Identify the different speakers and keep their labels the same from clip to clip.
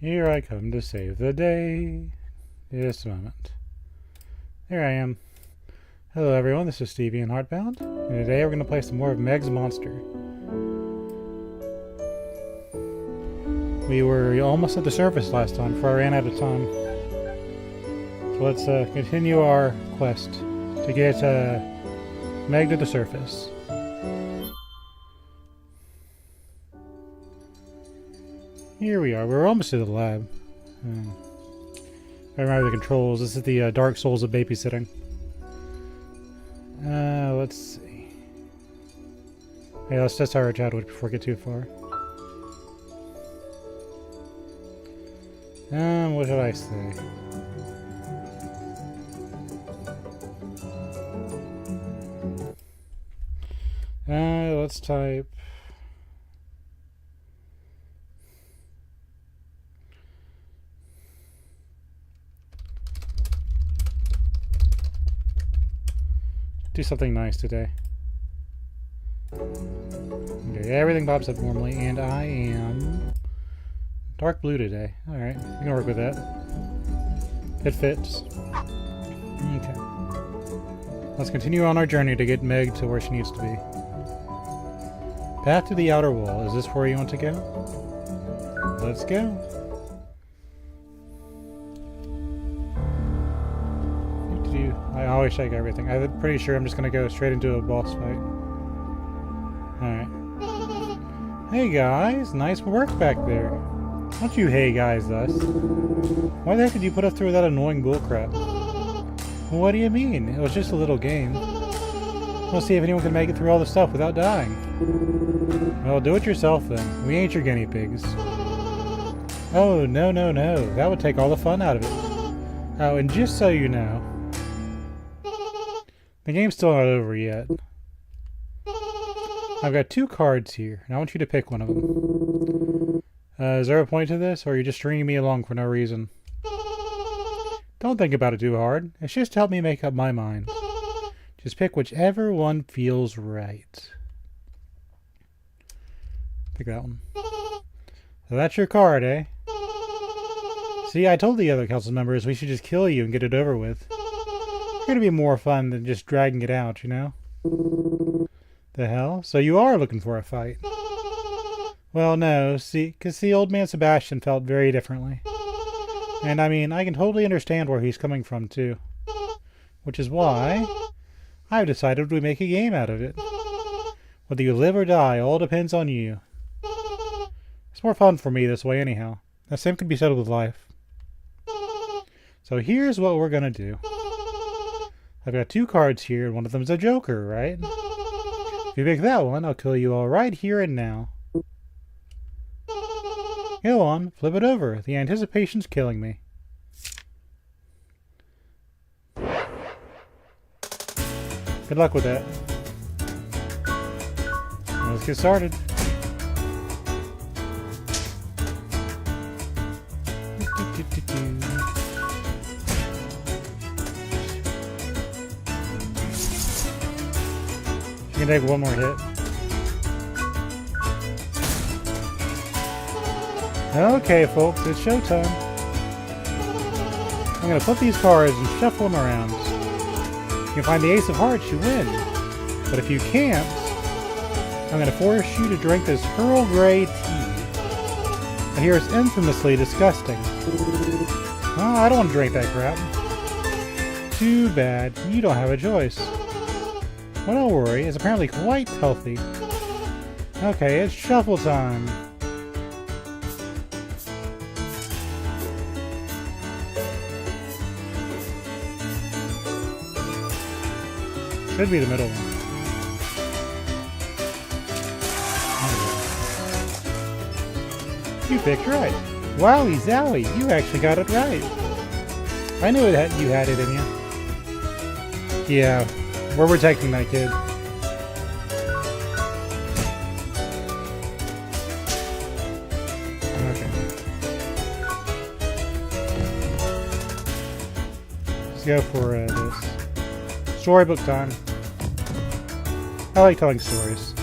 Speaker 1: Here I come to save the day. Just a moment. There I am. Hello everyone, this is Stevie in Heartbound, and today we're going to play some more of Meg's Monster. We were almost at the surface last time before I ran out of time. So let's continue our quest to get Meg to the surface. Here we are. We're almost to the lab. I remember the controls. This is the Dark Souls of babysitting. Let's see. Hey, let's test our childhood before we get too far. What should I say? Let's type... do something nice today. Okay, everything pops up normally, and I am dark blue today. Alright, we can work with that. It fits. Okay. Let's continue on our journey to get Meg to where she needs to be. Path to the outer wall. Is this where you want to go? Let's go. I always check everything. I'm pretty sure I'm just going to go straight into a boss fight. Alright. Hey guys, nice work back there. Don't you hey guys us. Why the heck did you put us through that annoying bullcrap? What do you mean? It was just a little game. We'll see if anyone can make it through all the stuff without dying. Well, do it yourself then. We ain't your guinea pigs. Oh, no, no, no. That would take all the fun out of it. Oh, and just so you know, the game's still not over yet. I've got 2 cards here, and I want you to pick one of them. Is there a point to this, or are you just stringing me along for no reason? Don't think about it too hard. It's just to help me make up my mind. Just pick whichever one feels right. Pick that one. So that's your card, eh? See, I told the other council members we should just kill you and get it over with. It's gonna be more fun than just dragging it out, you know? The hell? So you are looking for a fight? Well, no, see, because the old man Sebastian felt very differently. And I mean, I can totally understand where he's coming from, too. Which is why I've decided we make a game out of it. Whether you live or die, all depends on you. It's more fun for me this way anyhow. The same could be said with life. So here's what we're gonna do. I've got 2 cards here, and one of them's a joker, right? If you pick that one, I'll kill you all right here and now. Go on, flip it over. The anticipation's killing me. Good luck with that. Let's get started. You can take one more hit. Okay, folks, it's showtime. I'm gonna flip these cards and shuffle them around. If you can find the ace of hearts, you win. But if you can't, I'm gonna force you to drink this Earl Grey tea. I hear it's infamously disgusting. Oh, I don't want to drink that crap. Too bad. You don't have a choice. Well, don't worry. It's apparently quite healthy. Okay, it's shuffle time. Should be the middle one. You picked right. Wowie zowie, you actually got it right. I knew you had it in you. Yeah, we're protecting that kid. Okay. Let's go for this. Storybook time. I like telling stories.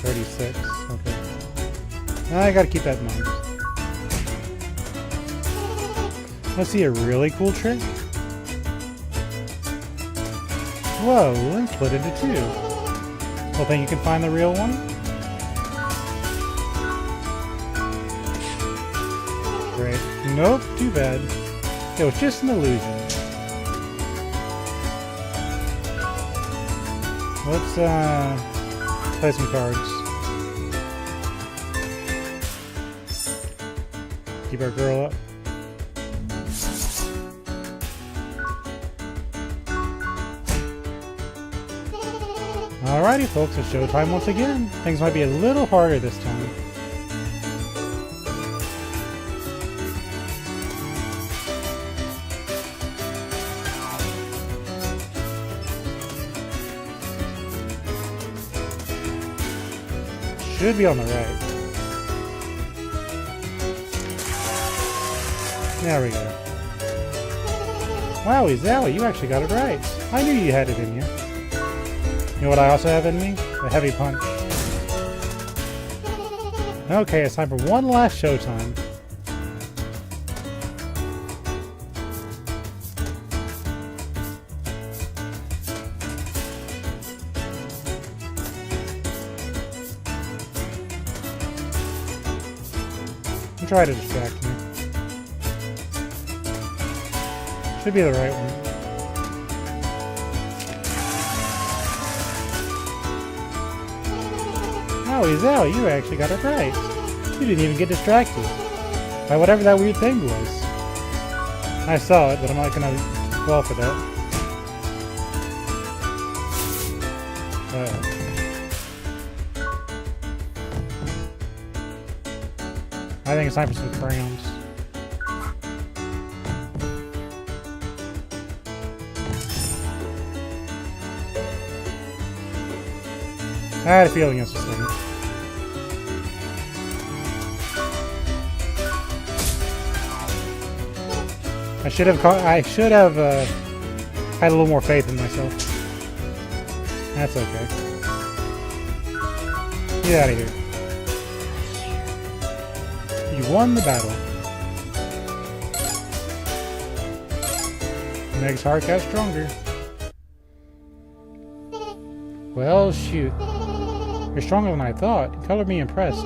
Speaker 1: 36, okay. I gotta keep that in mind. Let's see a really cool trick. Whoa, let's split into two. Well, think you can find the real one? Great. Nope, too bad. It was just an illusion. Let's play some cards. Keep our girl up. Alrighty folks, it's showtime once again. Things might be a little harder this time. Should be on the right. There we go. Wowie zowie, you actually got it right. I knew you had it in you. You know what I also have in me? A heavy punch. Okay, it's time for one last showtime. Try to distract me. Should be the right one. Owie zowie, you actually got it right. You didn't even get distracted by whatever that weird thing was. I saw it, but I'm not gonna fall for that. Uh-oh. I think it's time for some crayons. I had a feeling this was something. I should have had a little more faith in myself. That's okay. Get out of here. You won the battle. Meg's heart got stronger. Well, shoot. You're stronger than I thought. You colored me impressed.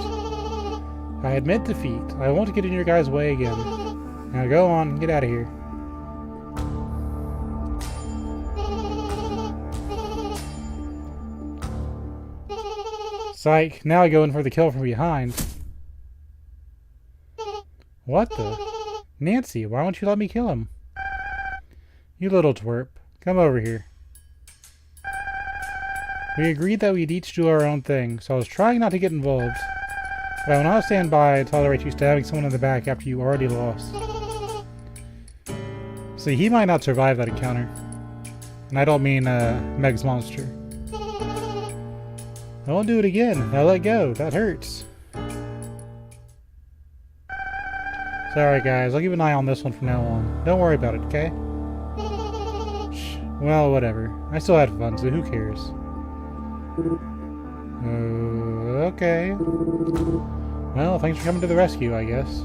Speaker 1: I admit defeat. I won't get in your guys' way again. Now go on and get out of here. Psych. Now I go in for the kill from behind. What the? Nancy, why won't you let me kill him? You little twerp. Come over here. We agreed that we'd each do our own thing, so I was trying not to get involved. But I will not stand by and tolerate you stabbing someone in the back after you already lost. See, he might not survive that encounter. And I don't mean, Meg's monster. I won't do it again. Now let go. That hurts. Sorry guys, I'll keep an eye on this one from now on. Don't worry about it, okay? Shh. Well, whatever. I still had fun, so who cares? Okay. Well, thanks for coming to the rescue, I guess.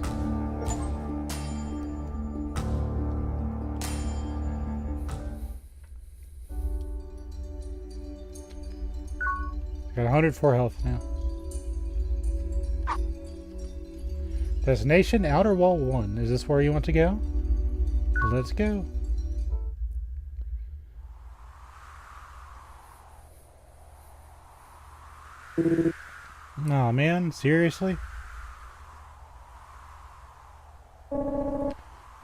Speaker 1: Got 104 health now. Destination Outer Wall 1. Is this where you want to go? Let's go. Aw, man, seriously?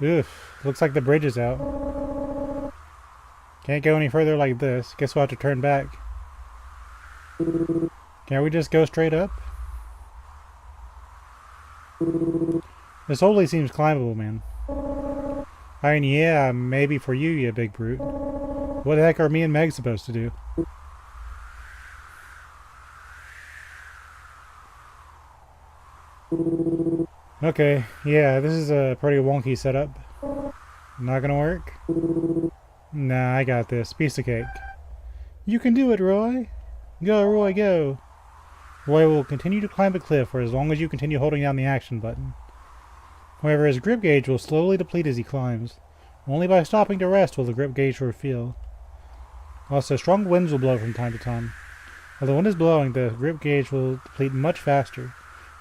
Speaker 1: Oof, looks like the bridge is out. Can't go any further like this. Guess we'll have to turn back. Can't we just go straight up? This only seems climbable, man. I mean, yeah, maybe for you, you big brute. What the heck are me and Meg supposed to do? Okay, yeah, this is a pretty wonky setup. Not gonna work? Nah, I got this. Piece of cake. You can do it, Roy. Go, Roy, go. Roy will continue to climb the cliff for as long as you continue holding down the action button. However, his grip gauge will slowly deplete as he climbs. Only by stopping to rest will the grip gauge refill. Also, strong winds will blow from time to time. While the wind is blowing, the grip gauge will deplete much faster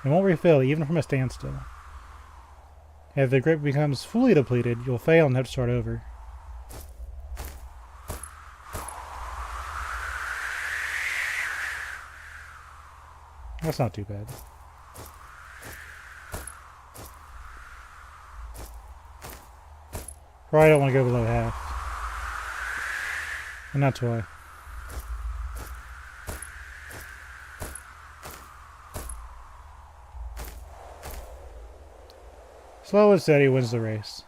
Speaker 1: and won't refill even from a standstill. If the grip becomes fully depleted, you'll fail and have to start over. That's not too bad. Probably don't want to go below half. And that's why. Slow and steady wins the race.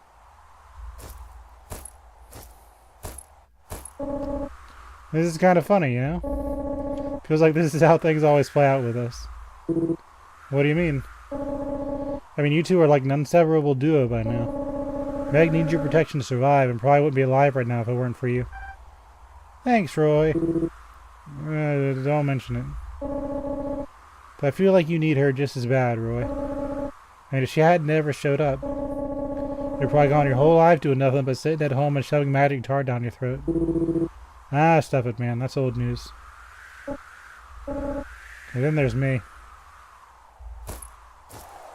Speaker 1: This is kind of funny, you know? Feels like this is how things always play out with us. What do you mean? I mean, you two are like an inseparable duo by now. Meg needs your protection to survive and probably wouldn't be alive right now if it weren't for you. Thanks, Roy. Don't mention it. But I feel like you need her just as bad, Roy. I mean, if she had never showed up, you'd probably gone your whole life doing nothing but sitting at home and shoving magic tar down your throat. Ah, stuff it, man. That's old news. And then there's me.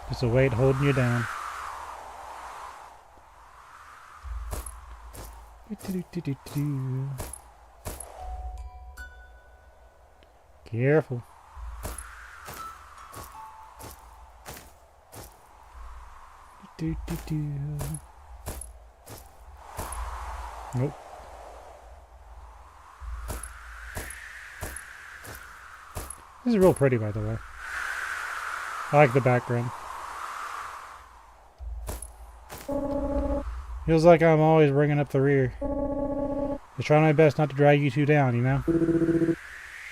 Speaker 1: Just a weight holding you down. Careful. Nope. This is real pretty, by the way. I like the background. Feels like I'm always bringing up the rear. Just trying my best not to drag you two down, you know?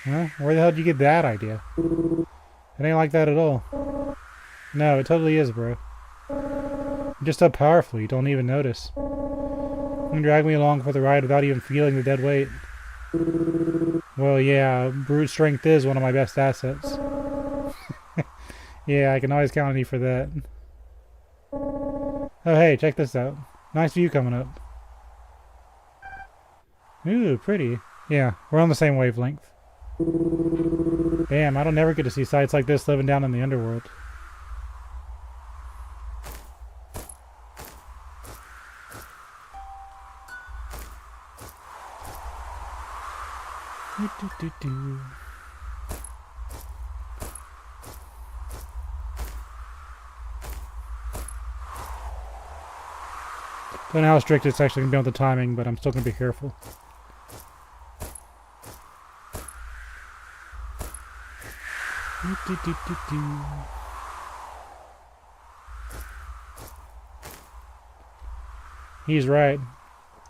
Speaker 1: Huh? Where the hell did you get that idea? It ain't like that at all. No, it totally is, bro. You're just so powerful, you don't even notice. You can drag me along for the ride without even feeling the dead weight. Well, yeah, brute strength is one of my best assets. Yeah, I can always count on you for that. Oh, hey, check this out. Nice view coming up. Ooh, pretty. Yeah, we're on the same wavelength. Damn, I don't never get to see sights like this living down in the underworld. Don't know how strict it's actually going to be on the timing, but I'm still going to be careful. He's right.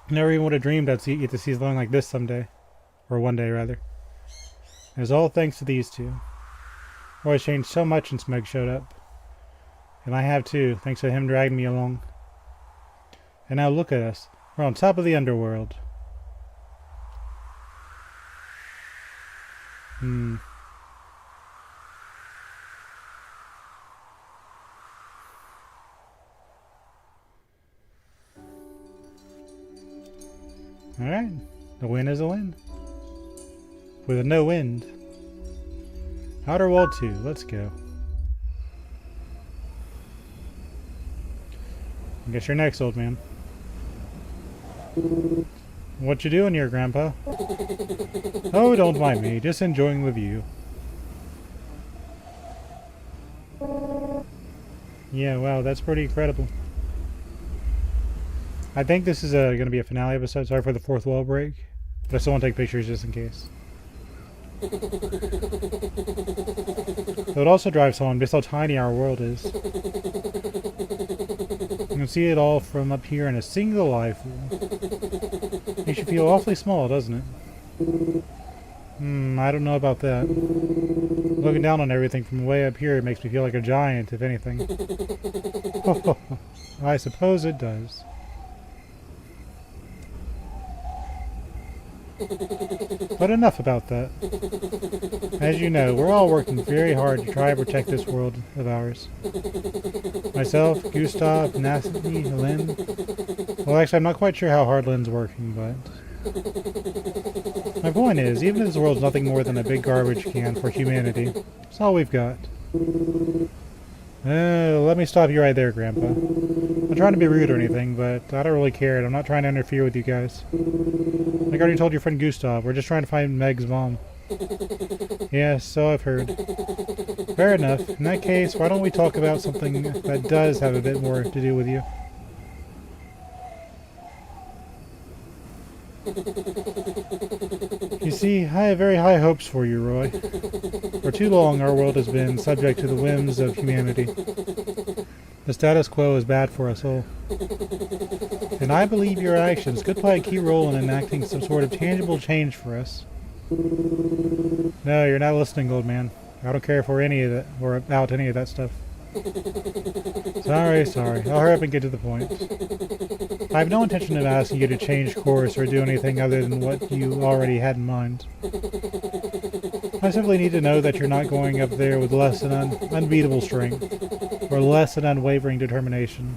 Speaker 1: Never even would have dreamed I'd get to see something like this someday. Or one day, rather. It was all thanks to these two. Roy's changed so much since Meg showed up. And I have too, thanks to him dragging me along. And now look at us. We're on top of the underworld. Alright. The win is a win. With a no wind. Outer Wall 2. Let's go. I guess you're next, old man. What you doing here, Grandpa? Oh, don't mind me. Just enjoying the view. Yeah, wow, that's pretty incredible. I think this is going to be a finale episode. Sorry for the fourth wall break. But I still want to take pictures just in case. It would also drive someone just how tiny our world is. You can see it all from up here in a single eye view. Makes you feel awfully small, doesn't it? I don't know about that. Looking down on everything from way up here makes me feel like a giant, if anything. I suppose it does. But enough about that. As you know, we're all working very hard to try and protect this world of ours. Myself, Gustav, Nasty, Lynn. Well, actually, I'm not quite sure how hard Lynn's working, but... My point is, even if this world's nothing more than a big garbage can for humanity, it's all we've got. Let me stop you right there, Grandpa. I'm not trying to be rude or anything, but I don't really care, and I'm not trying to interfere with you guys. Like I already told your friend Gustav, we're just trying to find Meg's mom. Yes, so I've heard. Fair enough. In that case, why don't we talk about something that does have a bit more to do with you? You see, I have very high hopes for you, Roy. For too long, our world has been subject to the whims of humanity. The status quo is bad for us all. And I believe your actions could play a key role in enacting some sort of tangible change for us. No, you're not listening, old man. I don't care for any of that, or about any of that stuff. Sorry. I'll hurry up and get to the point. I have no intention of asking you to change course or do anything other than what you already had in mind. I simply need to know that you're not going up there with less than unbeatable strength, or less than unwavering determination.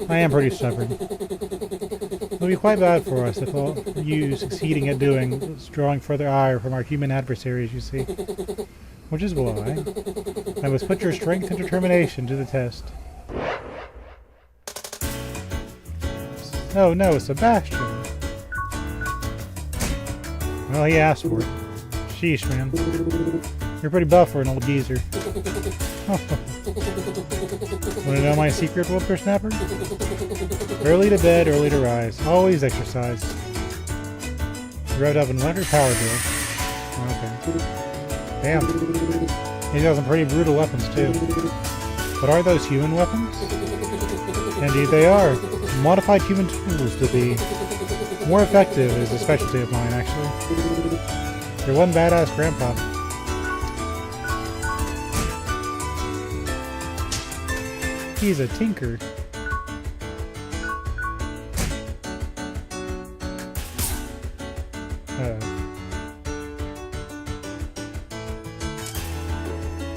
Speaker 1: I am pretty stubborn. It would be quite bad for us if all you succeeding at doing is drawing further ire from our human adversaries, you see. Which is why I must put your strength and determination to the test. Oh no, Sebastian! Well, he asked for it. Sheesh, man. You're pretty buff for an old geezer. Wanna know my secret, whippersnapper? Early to bed, early to rise. Always exercise. Revved up an electric power drill. Okay. Damn. He's got some pretty brutal weapons, too. But are those human weapons? Indeed they are. Modified human tools to be more effective is a specialty of mine, actually. You're one badass grandpa. He's a tinker.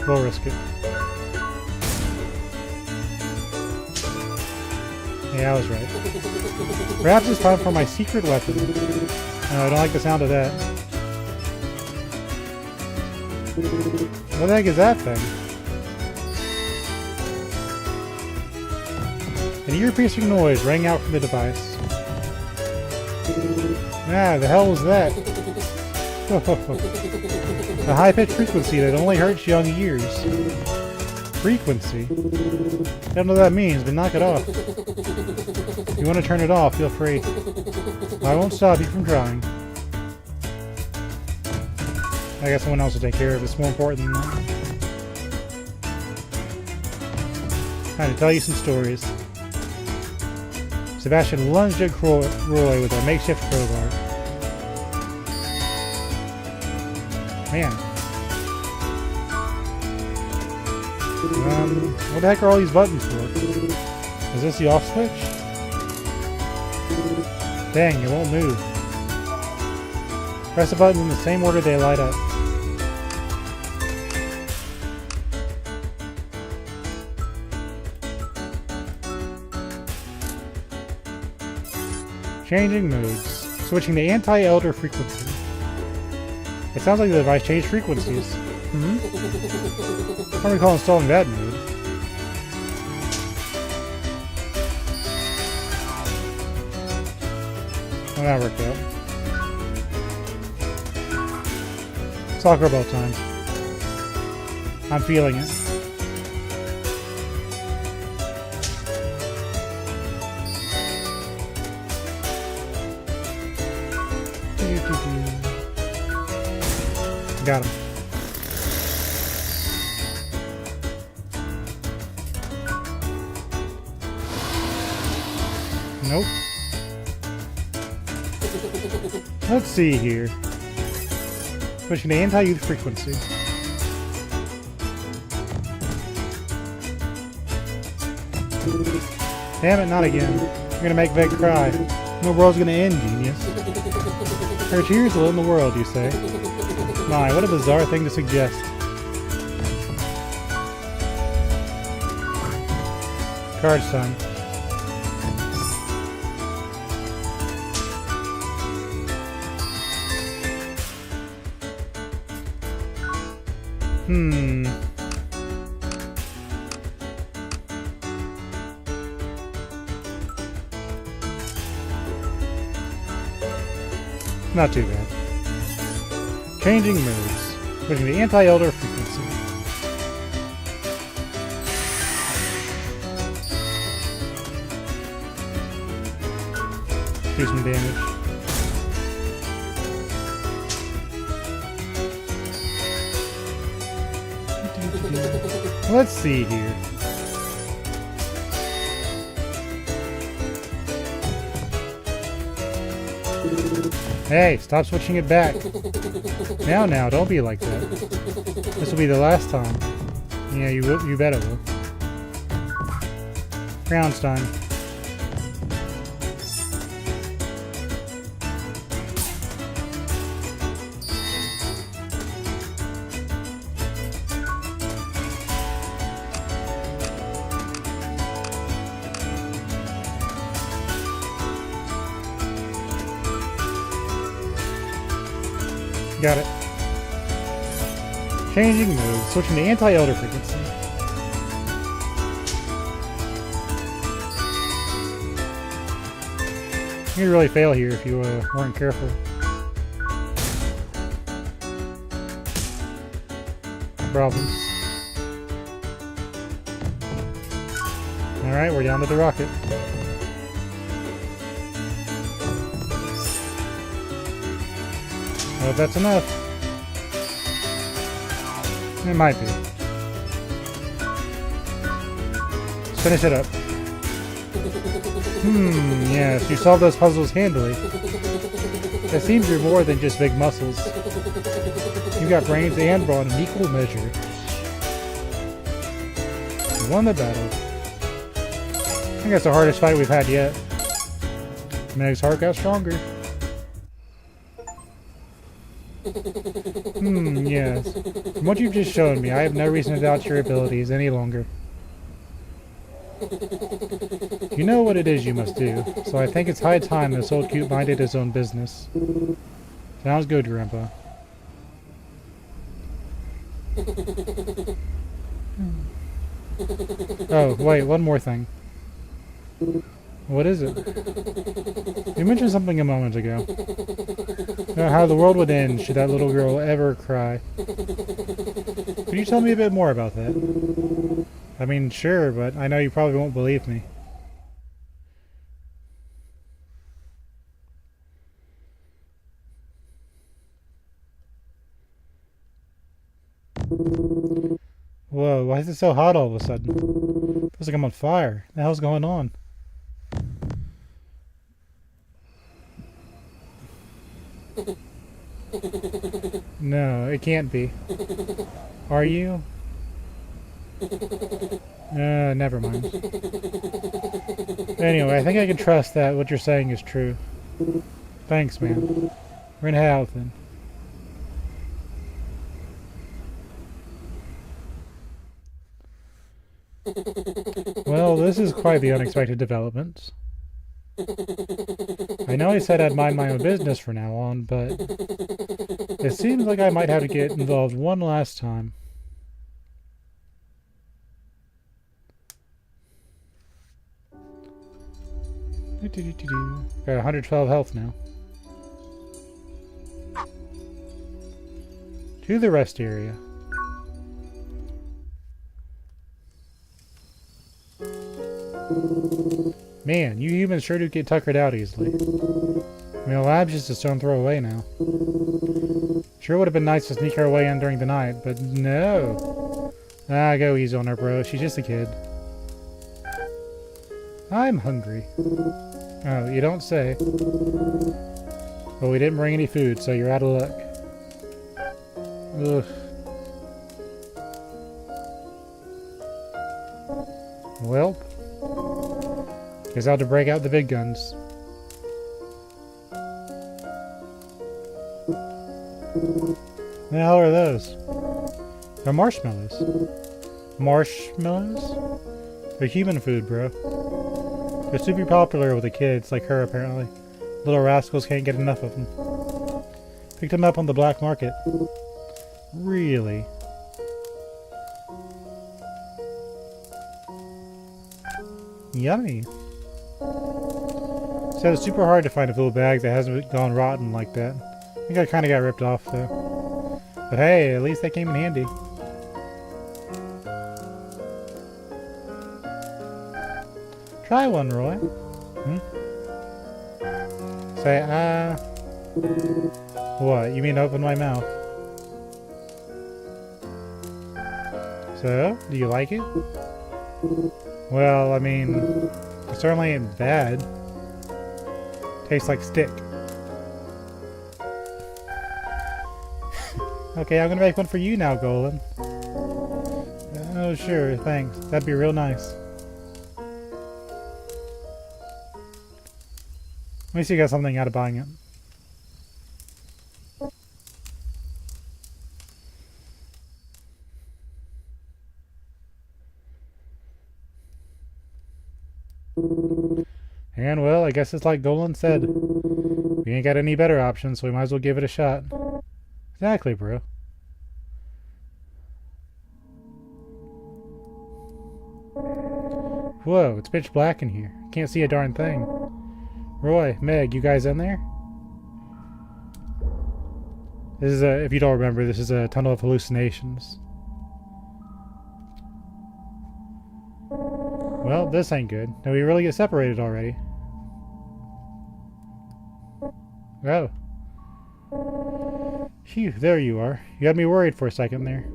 Speaker 1: We'll risk it. Yeah, I was right. Perhaps it's time for my secret weapon. I don't like the sound of that. What the heck is that thing? An ear-piercing noise rang out from the device. Ah, the hell was that? A high-pitched frequency that only hurts young ears. Frequency? I don't know what that means, but knock it off. If you want to turn it off, feel free. I won't stop you from trying. I got someone else to take care of. It's more important than that. Time to tell you some stories. Sebastian lunged at Roy with a makeshift crowbar. Man. What the heck are all these buttons for? Is this the off switch? Dang, it won't move. Press the buttons in the same order they light up. Changing modes. Switching to anti-elder frequency. It sounds like the device changed frequencies. I don't recall installing that mode. Well, that worked out. Soccer ball time. I'm feeling it. Got him. Nope. Let's see here. Switching to anti-youth frequency. Damn it, not again. You're gonna make Veg cry. The world's gonna end, genius. Her tears will end the world, you say? My, what a bizarre thing to suggest. Cards time. Not too bad. Changing moves. Switching the anti-elder frequency. Do some damage. Let's see here. Hey, stop switching it back. Now, don't be like that. This will be the last time. Yeah, you bet it will. Round's time. Got it. Changing moves. Switching to anti-elder frequency. You'd really fail here if you weren't careful. Problems. Alright, we're down to the rocket. I hope that's enough. It might be. Let's finish it up. Yes, you solved those puzzles handily. It seems you're more than just big muscles. You got brains and brawn in equal measure. You won the battle. I think that's the hardest fight we've had yet. Meg's heart got stronger. Yes. From what you've just shown me, I have no reason to doubt your abilities any longer. You know what it is you must do, so I think it's high time this old cute minded his own business. Sounds good, Grandpa. Oh, wait, one more thing. What is it? You mentioned something a moment ago. How the world would end should that little girl ever cry. Could you tell me a bit more about that? I mean, sure, but I know you probably won't believe me. Whoa, why is it so hot all of a sudden? Feels like I'm on fire. What the hell's going on? No, it can't be. Are you? Never mind. Anyway, I think I can trust that what you're saying is true. Thanks, man. We're gonna head out then. Well, this is quite the unexpected development. I know I said I'd mind my own business from now on, but it seems like I might have to get involved one last time. Got 112 health now. To the rest area. Man, you humans sure do get tuckered out easily. I mean, the lab's just a stone throw away now. Sure would have been nice to sneak our way in during the night, but no. Ah, go easy on her, bro. She's just a kid. I'm hungry. Oh, you don't say. Well, we didn't bring any food, so you're out of luck. Ugh. Well, guess I'll have to break out the big guns. The hell are those? They're marshmallows. Marshmallows? They're human food, bro. They're super popular with the kids, like her apparently. Little rascals can't get enough of them. Picked them up on the black market. Really? Yummy. So it's super hard to find a full bag that hasn't gone rotten like that. I think I kind of got ripped off though. But hey, at least that came in handy. Try one, Roy. Hmm? Say, what? You mean open my mouth? So, do you like it? Well, I mean, it certainly ain't bad. Tastes like stick. Okay, I'm gonna make one for you now, Golan. Oh, sure, thanks. That'd be real nice. At least you got something out of buying it. And well, I guess it's like Golan said. We ain't got any better options, so we might as well give it a shot. Exactly, bro. Whoa, it's pitch black in here. Can't see a darn thing. Roy, Meg, you guys in there? This is a, if you don't remember, this is a tunnel of hallucinations. Well, this ain't good. Now we really get separated already. Oh. Phew, there you are. You had me worried for a second there.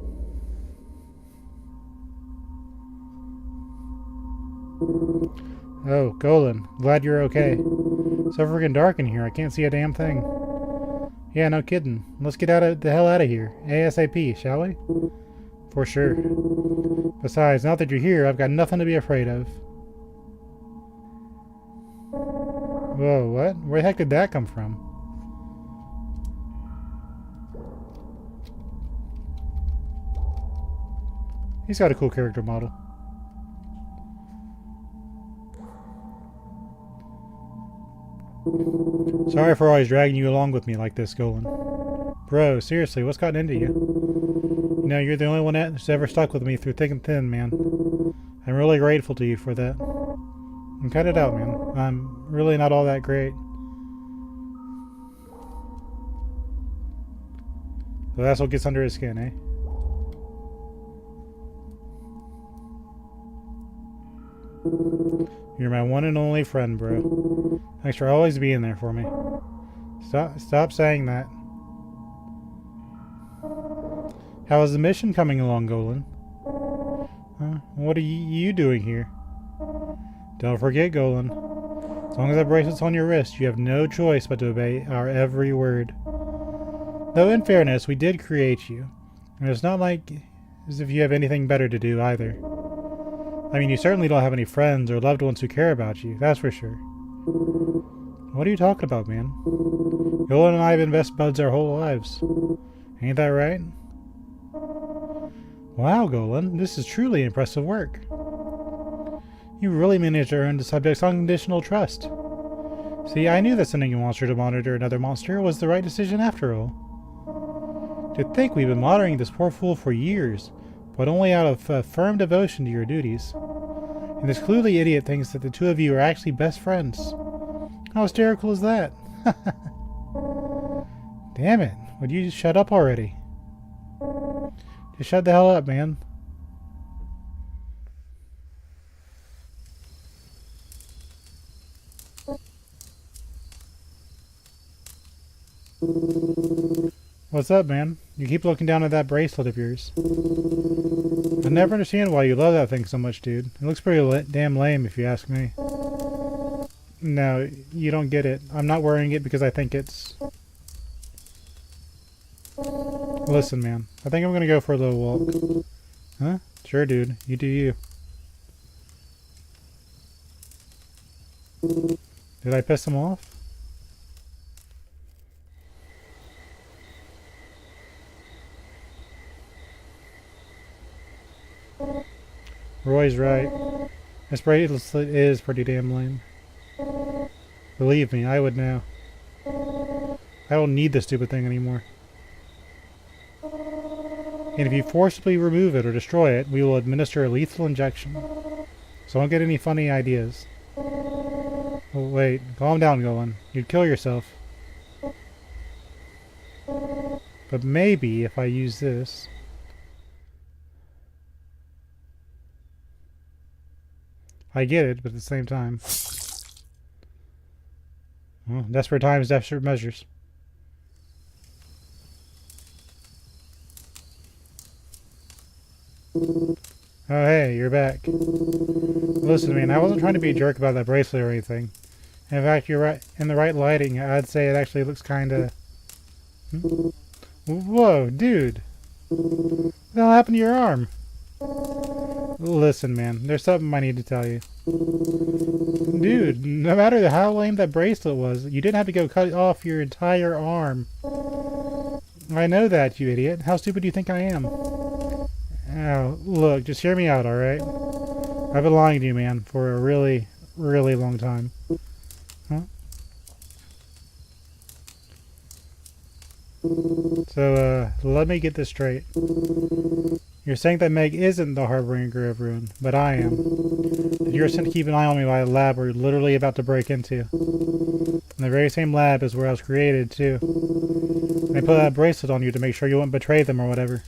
Speaker 1: Oh, Golan. Glad you're okay. So freaking dark in here. I can't see a damn thing. Yeah, no kidding. Let's get the hell out of here. ASAP, shall we? For sure. Besides, now that you're here, I've got nothing to be afraid of. Whoa, what? Where the heck did that come from? He's got a cool character model. Sorry for always dragging you along with me like this, Golan. Bro, seriously, what's gotten into you? You know, you're the only one that's ever stuck with me through thick and thin, man. I'm really grateful to you for that. And cut it out, man. I'm really not all that great. So that's what gets under his skin, eh? You're my one and only friend, bro. Thanks for always being there for me. Stop saying that. How is the mission coming along, Golan? What are you doing here? Don't forget, Golan. As long as that bracelet's on your wrist, you have no choice but to obey our every word. Though in fairness, we did create you. And it's not like as if you have anything better to do either. I mean, you certainly don't have any friends or loved ones who care about you, that's for sure. What are you talking about, man? Golan and I have been best buds our whole lives. Ain't that right? Wow, Golan, this is truly impressive work. You really managed to earn the subject's unconditional trust. See, I knew that sending a monster to monitor another monster was the right decision after all. To think we've been monitoring this poor fool for years, but only out of firm devotion to your duties. And this clueless idiot thinks that the two of you are actually best friends. How hysterical is that? Damn it, would you just shut up already? Just shut the hell up, man. What's up, man? You keep looking down at that bracelet of yours. I never understand why you love that thing so much, dude. It looks pretty damn lame if you ask me. No, you don't get it. I'm not wearing it because I think it's... Listen, man. I think I'm gonna go for a little walk. Huh? Sure, dude. You do you. Did I piss him off? Roy's right. This bracelet is pretty damn lame. Believe me, I would now. I don't need this stupid thing anymore. And if you forcibly remove it or destroy it, we will administer a lethal injection. So don't get any funny ideas. Oh, wait, calm down, Golan. You'd kill yourself. But maybe if I use this... I get it, but at the same time... Well, desperate times, desperate measures. Oh, hey, you're back. Listen, man, I wasn't trying to be a jerk about that bracelet or anything. In fact, you're right. In the right lighting, I'd say it actually looks kinda... Whoa, dude. What the hell happened to your arm? Listen, man, there's something I need to tell you. Dude, no matter how lame that bracelet was, you didn't have to go cut off your entire arm. I know that, you idiot. How stupid do you think I am? Oh, look, just hear me out, alright? I've been lying to you, man, for a really, really long time. Huh? So, let me get this straight. You're saying that Meg isn't the harbinger of ruin, but I am. And you're sent to keep an eye on me by a lab we're literally about to break into. And the very same lab is where I was created, too. And they put that bracelet on you to make sure you wouldn't betray them or whatever.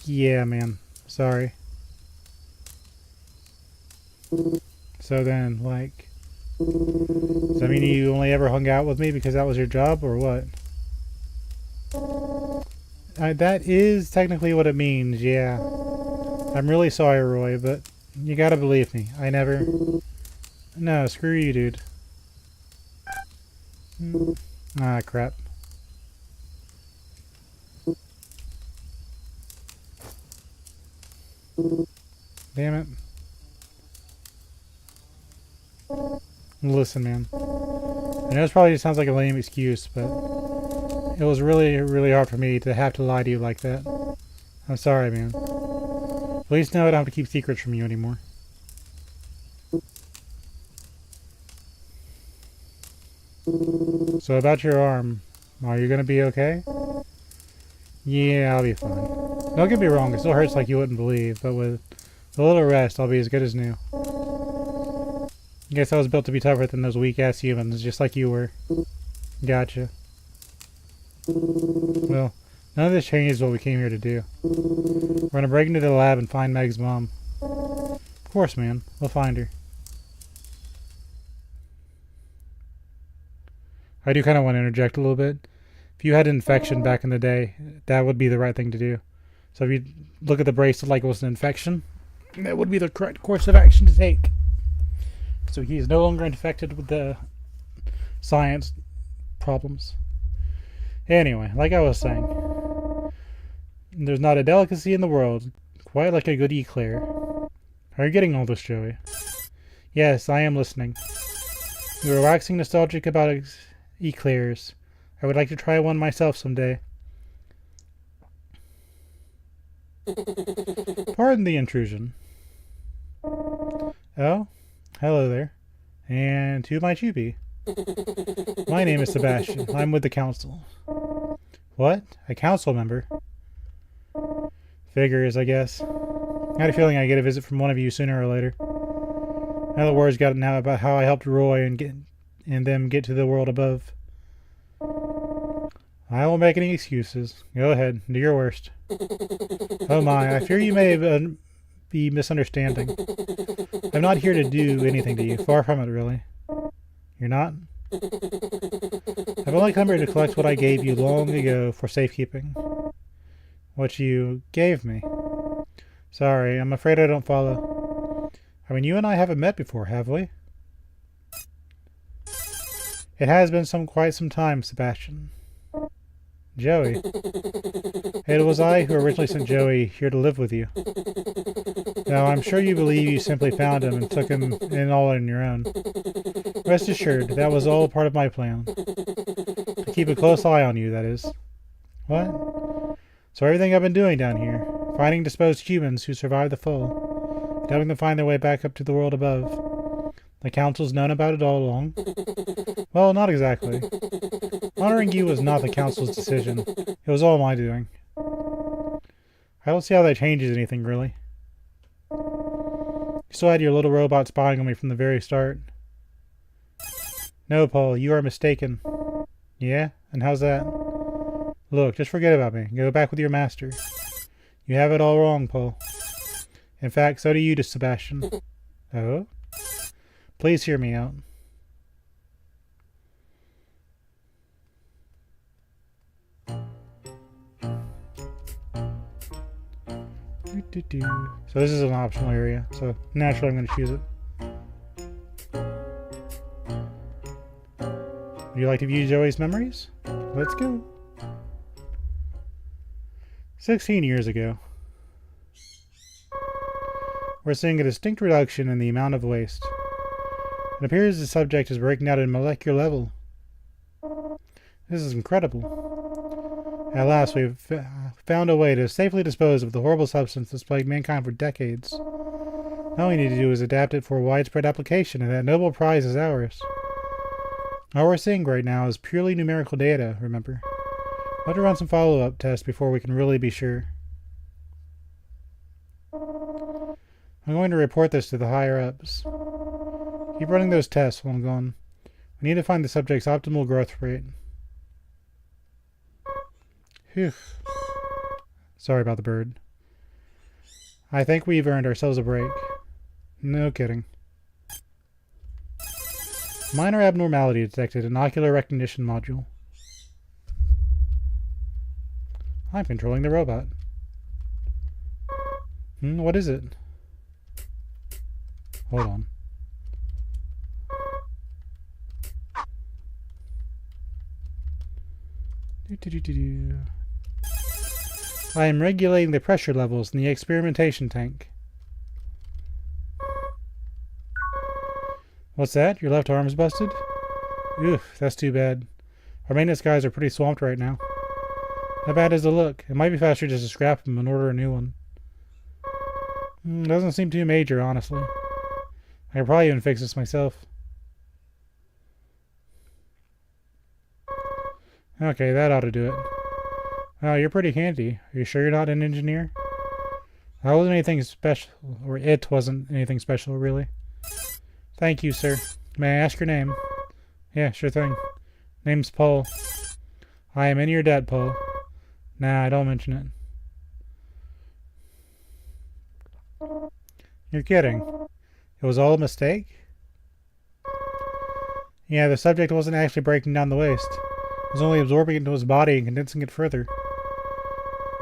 Speaker 1: Yeah, man. Sorry. So then, like... Does that mean you only ever hung out with me because that was your job, or what? That is technically what it means, yeah. I'm really sorry, Roy, but you gotta believe me. I never... No, screw you, dude. Ah, crap. Damn it. Listen, man. I know this probably sounds like a lame excuse, but it was really, really hard for me to have to lie to you like that. I'm sorry, man. At least now I don't have to keep secrets from you anymore. So about your arm, are you gonna be okay? Yeah, I'll be fine. Don't get me wrong, it still hurts like you wouldn't believe, but with a little rest, I'll be as good as new. I guess I was built to be tougher than those weak-ass humans, just like you were. Gotcha. Well, none of this changes what we came here to do. We're gonna break into the lab and find Meg's mom. Of course, man. We'll find her. I do kind of want to interject a little bit. If you had an infection back in the day, that would be the right thing to do. So if you look at the bracelet like it was an infection, that would be the correct course of action to take. So he is no longer infected with the science problems. Anyway, like I was saying, there's not a delicacy in the world quite like a good eclair. Are you getting all this, Joey? Yes, I am listening. You were waxing nostalgic about eclairs. I would like to try one myself someday. Pardon the intrusion. Oh, hello there. And who might you be? My name is Sebastian. I'm with the council. What? A council member? Figures, I guess. I had a feeling I'd get a visit from one of you sooner or later. Now the word's gotten out about how I helped Roy and them get to the world above. I won't make any excuses. Go ahead, do your worst. Oh my, I fear you may be misunderstanding. I'm not here to do anything to you. Far from it, really. You're not? I've only come here to collect what I gave you long ago for safekeeping. What you gave me. Sorry, I'm afraid I don't follow. I mean, you and I haven't met before, have we? It has been quite some time, Sebastian. Joey. It was I who originally sent Joey here to live with you. Now, I'm sure you believe you simply found him and took him in all on your own. Rest assured, that was all part of my plan. To keep a close eye on you, that is. What? So everything I've been doing down here, finding disposed humans who survived the fall, helping them find their way back up to the world above. The council's known about it all along. Well, not exactly. Honoring you was not the council's decision. It was all my doing. I don't see how that changes anything, really. You still had your little robot spying on me from the very start. No, Paul, you are mistaken. Yeah? And how's that? Look, just forget about me. Go back with your master. You have it all wrong, Paul. In fact, so do you, Sebastian. Oh? Please hear me out. So this is an optional area, so naturally I'm going to choose it. Would you like to view Joey's memories? Let's go. 16 years ago. We're seeing a distinct reduction in the amount of waste. It appears the subject is breaking out at a molecular level. This is incredible. At last, we've found a way to safely dispose of the horrible substance that's plagued mankind for decades. All we need to do is adapt it for widespread application, and that Nobel Prize is ours. All we're seeing right now is purely numerical data, remember? We'll have to run some follow-up tests before we can really be sure. I'm going to report this to the higher-ups. Keep running those tests while I'm gone. We need to find the subject's optimal growth rate. Phew. Sorry about the bird. I think we've earned ourselves a break. No kidding. Minor abnormality detected in ocular recognition module. I'm controlling the robot. What is it? Hold on. I am regulating the pressure levels in the experimentation tank. What's that? Your left arm's busted? Oof, that's too bad. Our maintenance guys are pretty swamped right now. How bad does it look? It might be faster just to scrap them and order a new one. Doesn't seem too major, honestly. I could probably even fix this myself. Okay, that ought to do it. Wow, you're pretty handy. Are you sure you're not an engineer? That wasn't anything special, or it wasn't anything special, really. Thank you, sir. May I ask your name? Yeah, sure thing. Name's Paul. I am in your debt, Paul. Nah, don't mention it. You're kidding. It was all a mistake? Yeah, the subject wasn't actually breaking down the waste. It was only absorbing it into his body and condensing it further.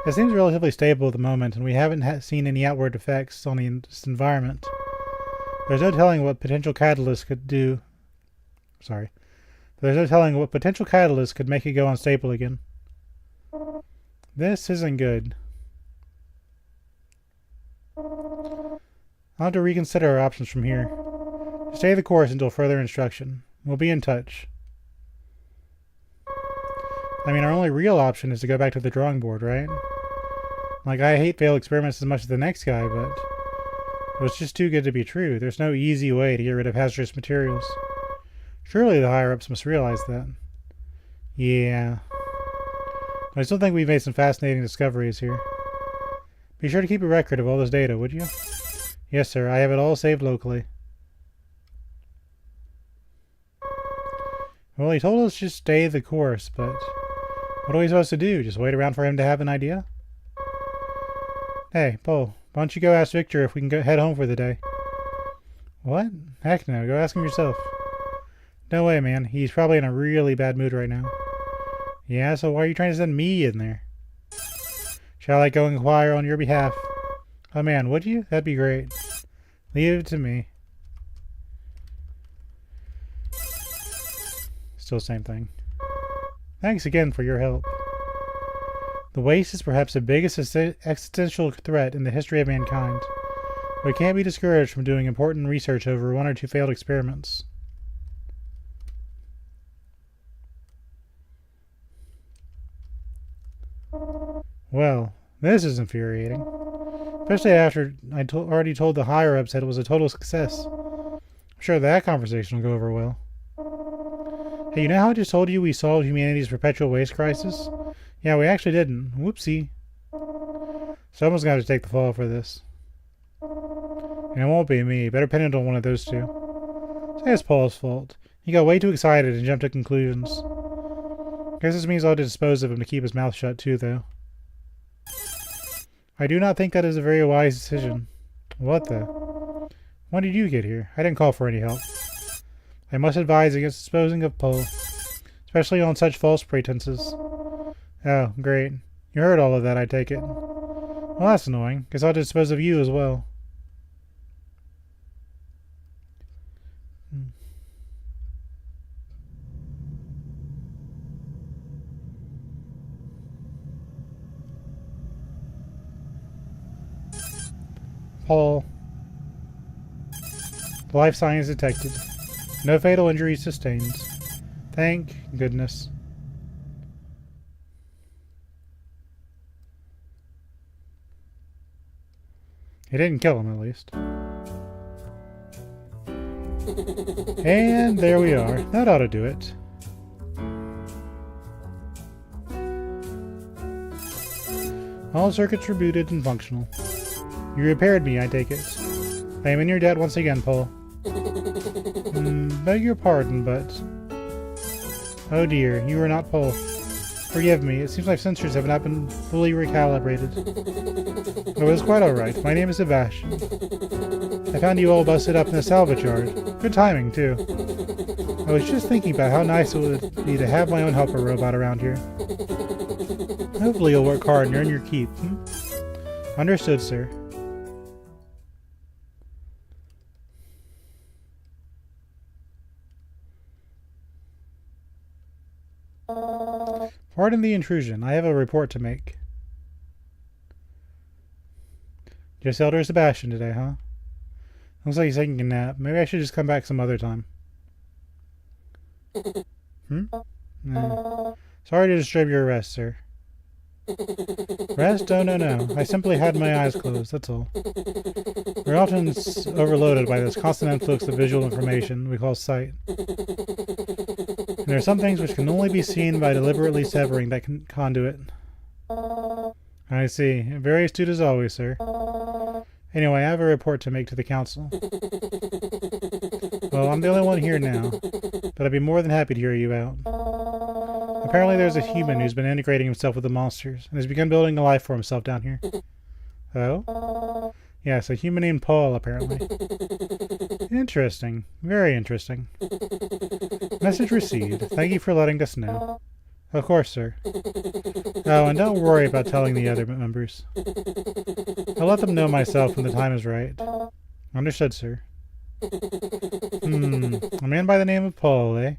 Speaker 1: It seems relatively stable at the moment, and we haven't seen any outward effects on the environment. There's no telling what potential catalyst could do. Sorry. There's no telling what potential catalyst could make it go unstable again. This isn't good. I'll have to reconsider our options from here. Stay the course until further instruction. We'll be in touch. I mean, our only real option is to go back to the drawing board, right? Like, I hate failed experiments as much as the next guy, but it was just too good to be true. There's no easy way to get rid of hazardous materials. Surely the higher-ups must realize that. Yeah. I still think we've made some fascinating discoveries here. Be sure to keep a record of all this data, would you? Yes, sir. I have it all saved locally. Well, he told us just stay the course, but what are we supposed to do? Just wait around for him to have an idea? Hey, Paul, why don't you go ask Victor if we can head home for the day? What? Heck no. Go ask him yourself. No way, man. He's probably in a really bad mood right now. Yeah, so why are you trying to send me in there? Shall I go inquire on your behalf? Oh man, would you? That'd be great. Leave it to me. Still same thing. Thanks again for your help. The waste is perhaps the biggest existential threat in the history of mankind. We can't be discouraged from doing important research over one or two failed experiments. Well, this is infuriating. Especially after I already told the higher-ups that it was a total success. I'm sure that conversation will go over well. Hey, you know how I just told you we solved humanity's perpetual waste crisis? Yeah, we actually didn't. Whoopsie. Someone's gonna have to take the fall for this. And it won't be me. Better pin it on one of those two. Say it's Paul's fault. He got way too excited and jumped to conclusions. Guess this means I'll dispose of him to keep his mouth shut too, though. I do not think that is a very wise decision. What the? When did you get here? I didn't call for any help. I must advise against disposing of Paul, especially on such false pretenses. Oh, great. You heard all of that, I take it. Well, that's annoying. Guess I'll dispose of you as well. Paul. Life signs detected. No fatal injuries sustained. Thank goodness. He didn't kill him, at least. And there we are. That ought to do it. All circuits rebooted and functional. You repaired me, I take it. I am in your debt once again, Paul. Beg your pardon, but... Oh dear, you are not Paul. Forgive me, it seems my sensors have not been fully recalibrated. Oh, it's quite alright. My name is Sebastian. I found you all busted up in the salvage yard. Good timing, too. I was just thinking about how nice it would be to have my own helper robot around here. Hopefully you'll work hard and earn your keep. Understood, sir. Pardon the intrusion. I have a report to make. Just Elder Sebastian today, huh? Looks like he's taking a nap. Maybe I should just come back some other time. Sorry to disturb your rest, sir. Rest? Oh, no. I simply had my eyes closed, that's all. We're often overloaded by this constant influx of visual information we call sight. And there are some things which can only be seen by deliberately severing that conduit. I see. Very astute as always, sir. Anyway, I have a report to make to the council. Well, I'm the only one here now, but I'd be more than happy to hear you out. Apparently there's a human who's been integrating himself with the monsters, and has begun building a life for himself down here. Oh? Yes, a human named Paul, apparently. Interesting. Very interesting. Message received. Thank you for letting us know. Of course, sir. Oh, and don't worry about telling the other members. I'll let them know myself when the time is right. Understood, sir. A man by the name of Paul, eh?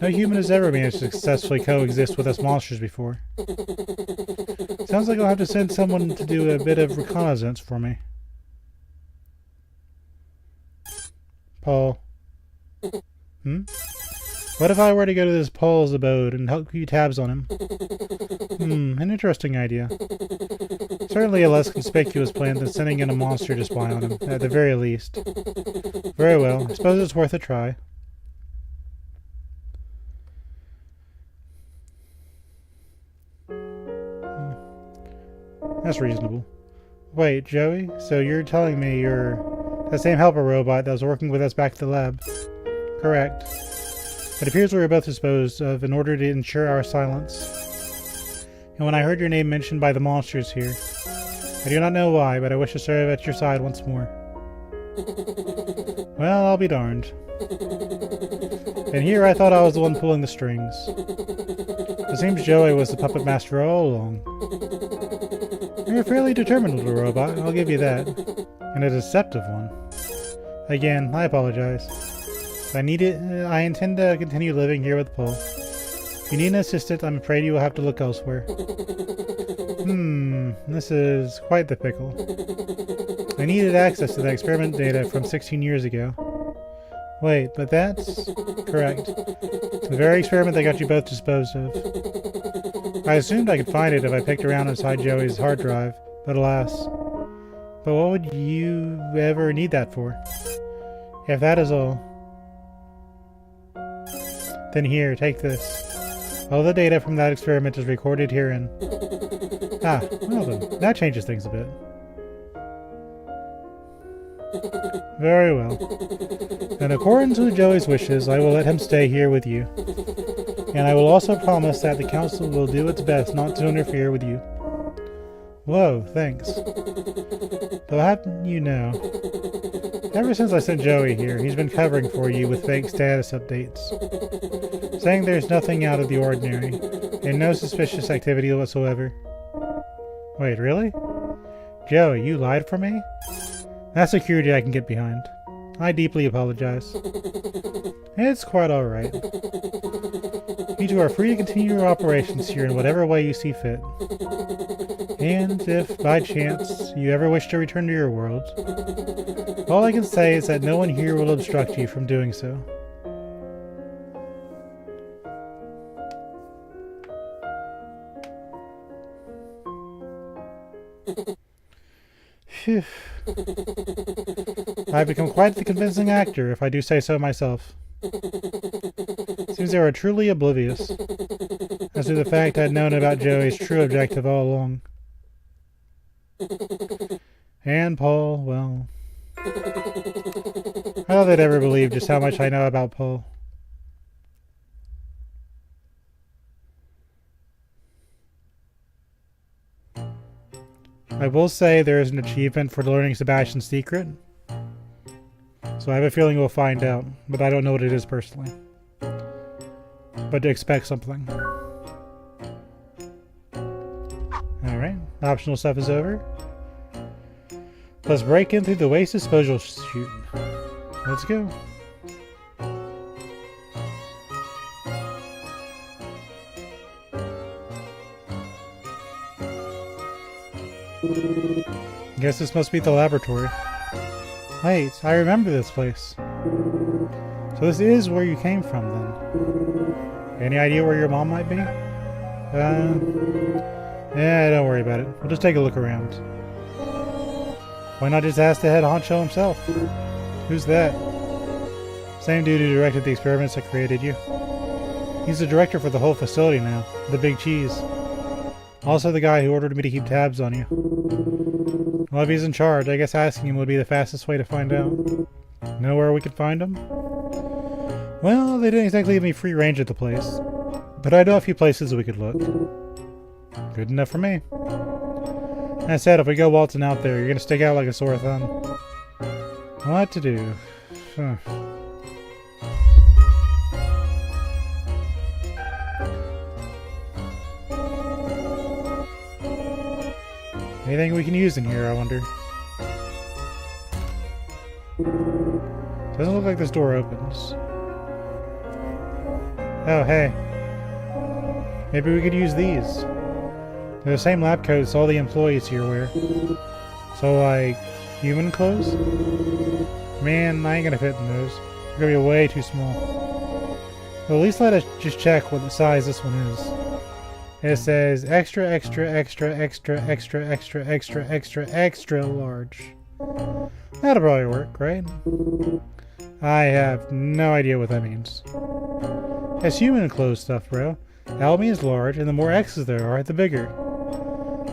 Speaker 1: No human has ever managed to successfully coexist with us monsters before. Sounds like I'll have to send someone to do a bit of reconnaissance for me. Paul. What if I were to go to this Paul's abode and help keep tabs on him? An interesting idea. Certainly a less conspicuous plan than sending in a monster to spy on him, at the very least. Very well, I suppose it's worth a try. That's reasonable. Wait, Joey? So you're telling me you're that same helper robot that was working with us back at the lab? Correct. It appears we were both disposed of in order to ensure our silence. And when I heard your name mentioned by the monsters here, I do not know why, but I wish to serve at your side once more. Well, I'll be darned. And here I thought I was the one pulling the strings. It seems Joey was the puppet master all along. You're a fairly determined little robot, I'll give you that. And a deceptive one. Again, I apologize. I intend to continue living here with Paul. If you need an assistant, I'm afraid you will have to look elsewhere. This is quite the pickle. I needed access to that experiment data from 16 years ago. Wait, but that's... correct. The very experiment that got you both disposed of. I assumed I could find it if I picked around inside Joey's hard drive, but alas. But what would you ever need that for? If that is all, then here, take this. All the data from that experiment is recorded herein. Ah, well then, that changes things a bit. Very well. In accordance with Joey's wishes, I will let him stay here with you. And I will also promise that the council will do its best not to interfere with you. Whoa, thanks. Though how you know? Ever since I sent Joey here, he's been covering for you with fake status updates, saying there's nothing out of the ordinary, and no suspicious activity whatsoever. Wait, really? Joey, you lied for me? That's security I can get behind. I deeply apologize. It's quite alright. You two are free to continue your operations here in whatever way you see fit. And if, by chance, you ever wish to return to your world, all I can say is that no one here will obstruct you from doing so. Phew. I've become quite the convincing actor, if I do say so myself. Seems they were truly oblivious as to the fact I'd known about Joey's true objective all along. And Paul, well, I don't know if they'd ever believe just how much I know about Paul. I will say there is an achievement for learning Sebastian's secret, so I have a feeling we'll find out, but I don't know what it is personally. But to expect something. Alright, optional stuff is over. Let's break in through the waste disposal chute. Let's go. Guess this must be the laboratory. Wait, I remember this place. So this is where you came from, then. Any idea where your mom might be? Yeah, don't worry about it. We'll just take a look around. Why not just ask the head honcho himself? Who's that? Same dude who directed the experiments that created you. He's the director for the whole facility now. The Big Cheese. Also the guy who ordered me to keep tabs on you. Well, if he's in charge, I guess asking him would be the fastest way to find out. Know where we could find him? Well, they didn't exactly give me free range at the place. But I know a few places we could look. Good enough for me. That said, if we go waltzing out there, you're gonna stick out like a sore thumb. What to do? Huh. Anything we can use in here, I wonder. Doesn't look like this door opens. Oh, hey. Maybe we could use these. They're the same lab coats all the employees here wear. So, like, human clothes? Man, I ain't gonna fit in those. They're gonna be way too small. Well, at least let us just check what the size this one is. It says extra, extra, extra, extra, extra, extra, extra, extra, extra large. That'll probably work, right? I have no idea what that means. It's human clothes stuff, bro. L means large, and the more X's there are, the bigger.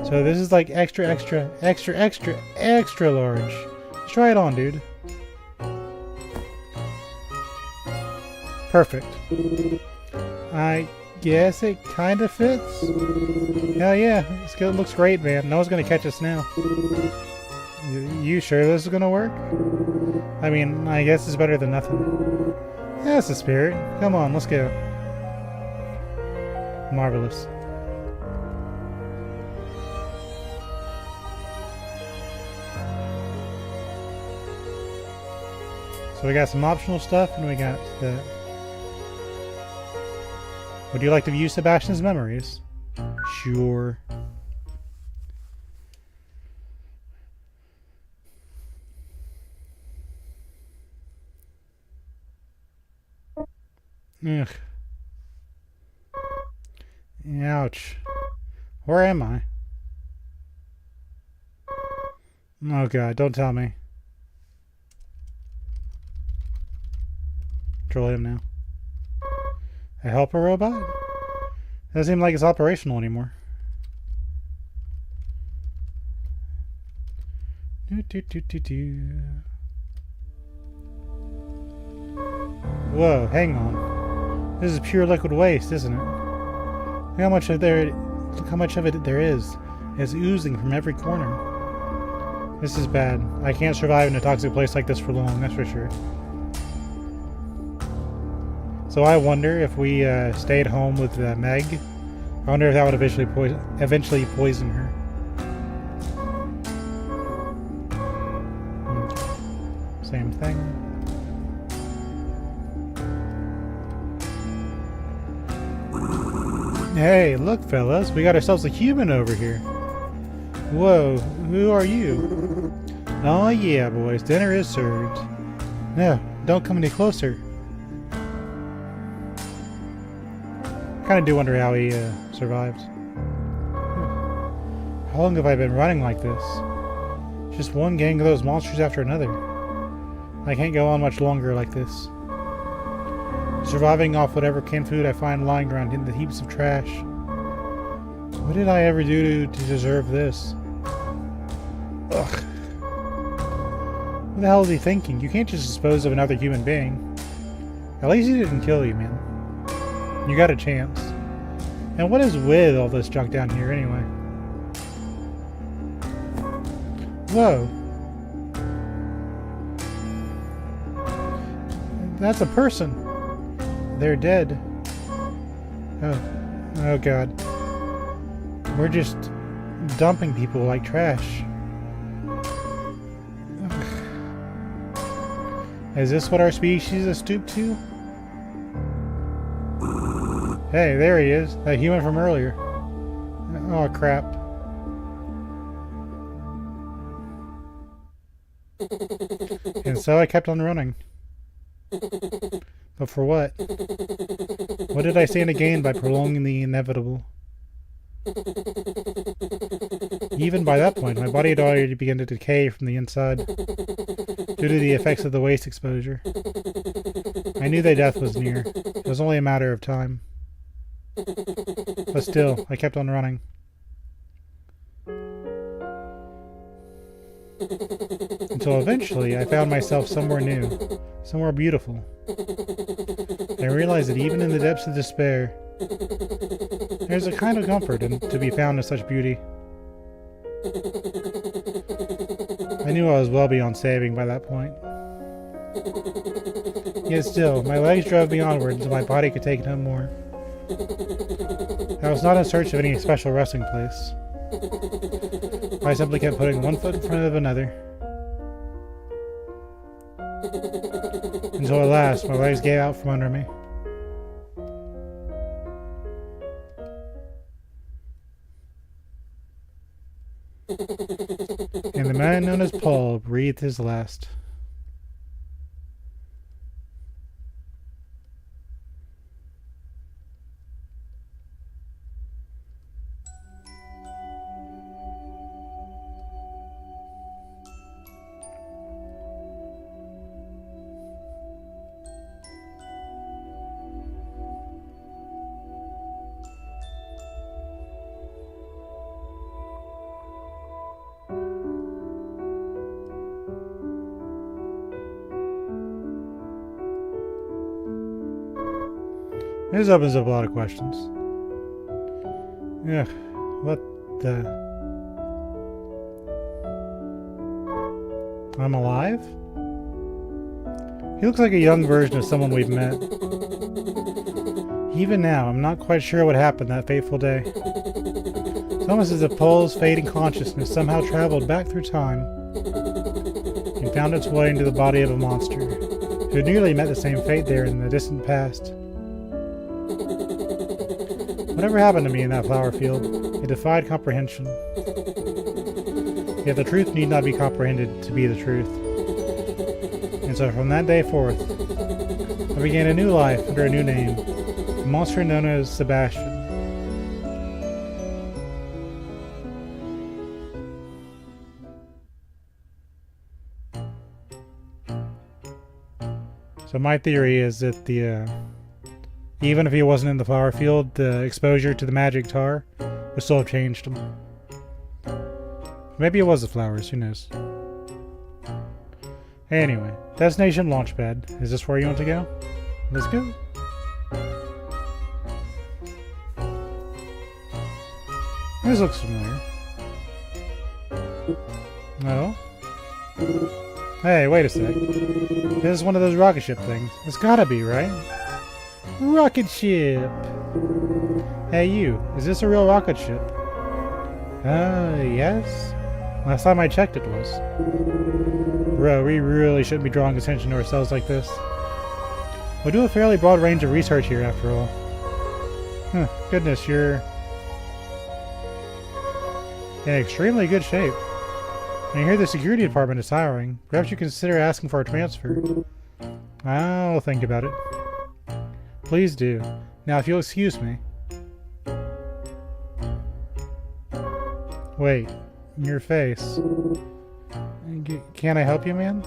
Speaker 1: So this is like extra, extra, extra, extra, extra large. Let's try it on, dude. Perfect. I guess it kind of fits. Hell yeah, this looks great, man. No one's gonna catch us now. You sure this is gonna work? I mean, I guess it's better than nothing. That's the spirit. Come on, let's go. Marvelous. So we got some optional stuff, and we got that. Would you like to view Sebastian's memories? Sure. Ugh. Ouch. Where am I? Oh god, don't tell me. Control him now. A helper robot? Doesn't seem like it's operational anymore. Whoa, hang on. This is pure liquid waste, isn't it? Look how much of it there is. It's oozing from every corner. This is bad. I can't survive in a toxic place like this for long, that's for sure. So I wonder if we stayed home with Meg. I wonder if that would eventually poison her. Same thing. Hey, look fellas, we got ourselves a human over here. Whoa, who are you? Oh yeah boys, dinner is served. No, don't come any closer. Kinda do wonder how he survived. How long have I been running like this? Just one gang of those monsters after another. I can't go on much longer like this. Surviving off whatever canned food I find lying around in the heaps of trash. What did I ever do to deserve this? Ugh. What the hell is he thinking? You can't just dispose of another human being. At least he didn't kill you, man. You got a chance. And what is with all this junk down here anyway? Whoa. That's a person. They're dead. Oh god. We're just dumping people like trash. Ugh. Is this what our species has stooped to? Hey, there he is. That human from earlier. Oh crap. And so I kept on running. But for what? What did I stand to gain by prolonging the inevitable? Even by that point, my body had already begun to decay from the inside due to the effects of the waste exposure. I knew that death was near. It was only a matter of time. But still, I kept on running. Until eventually, I found myself somewhere new, somewhere beautiful. I realized that even in the depths of despair, there's a kind of comfort to be found in such beauty. I knew I was well beyond saving by that point. Yet still, my legs drove me onward until my body could take no more. I was not in search of any special resting place. I simply kept putting one foot in front of another. Until at last, my legs gave out from under me. And the man known as Paul breathed his last. This opens up a lot of questions. Ugh, what the... I'm alive? He looks like a young version of someone we've met. Even now, I'm not quite sure what happened that fateful day. It's almost as if Paul's fading consciousness somehow traveled back through time and found its way into the body of a monster who had nearly met the same fate there in the distant past. Whatever happened to me in that flower field, it defied comprehension. Yet the truth need not be comprehended to be the truth. And so from that day forth, I began a new life under a new name, a monster known as Sebastian. So my theory is that the even if he wasn't in the flower field, the exposure to the magic tar would still have changed him. Maybe it was the flowers, who knows. Anyway, destination launchpad. Is this where you want to go? Let's go. This looks familiar. No? Hey, wait a sec. This is one of those rocket ship things. It's gotta be, right? Rocket ship! Hey you, is this a real rocket ship? Yes? Last time I checked it was. Bro, we really shouldn't be drawing attention to ourselves like this. We do a fairly broad range of research here after all. Huh, goodness, you're in extremely good shape. And you hear the security department is hiring. Perhaps you consider asking for a transfer. I'll think about it. Please do. Now, if you'll excuse me. Wait, your face. Can I help you, man?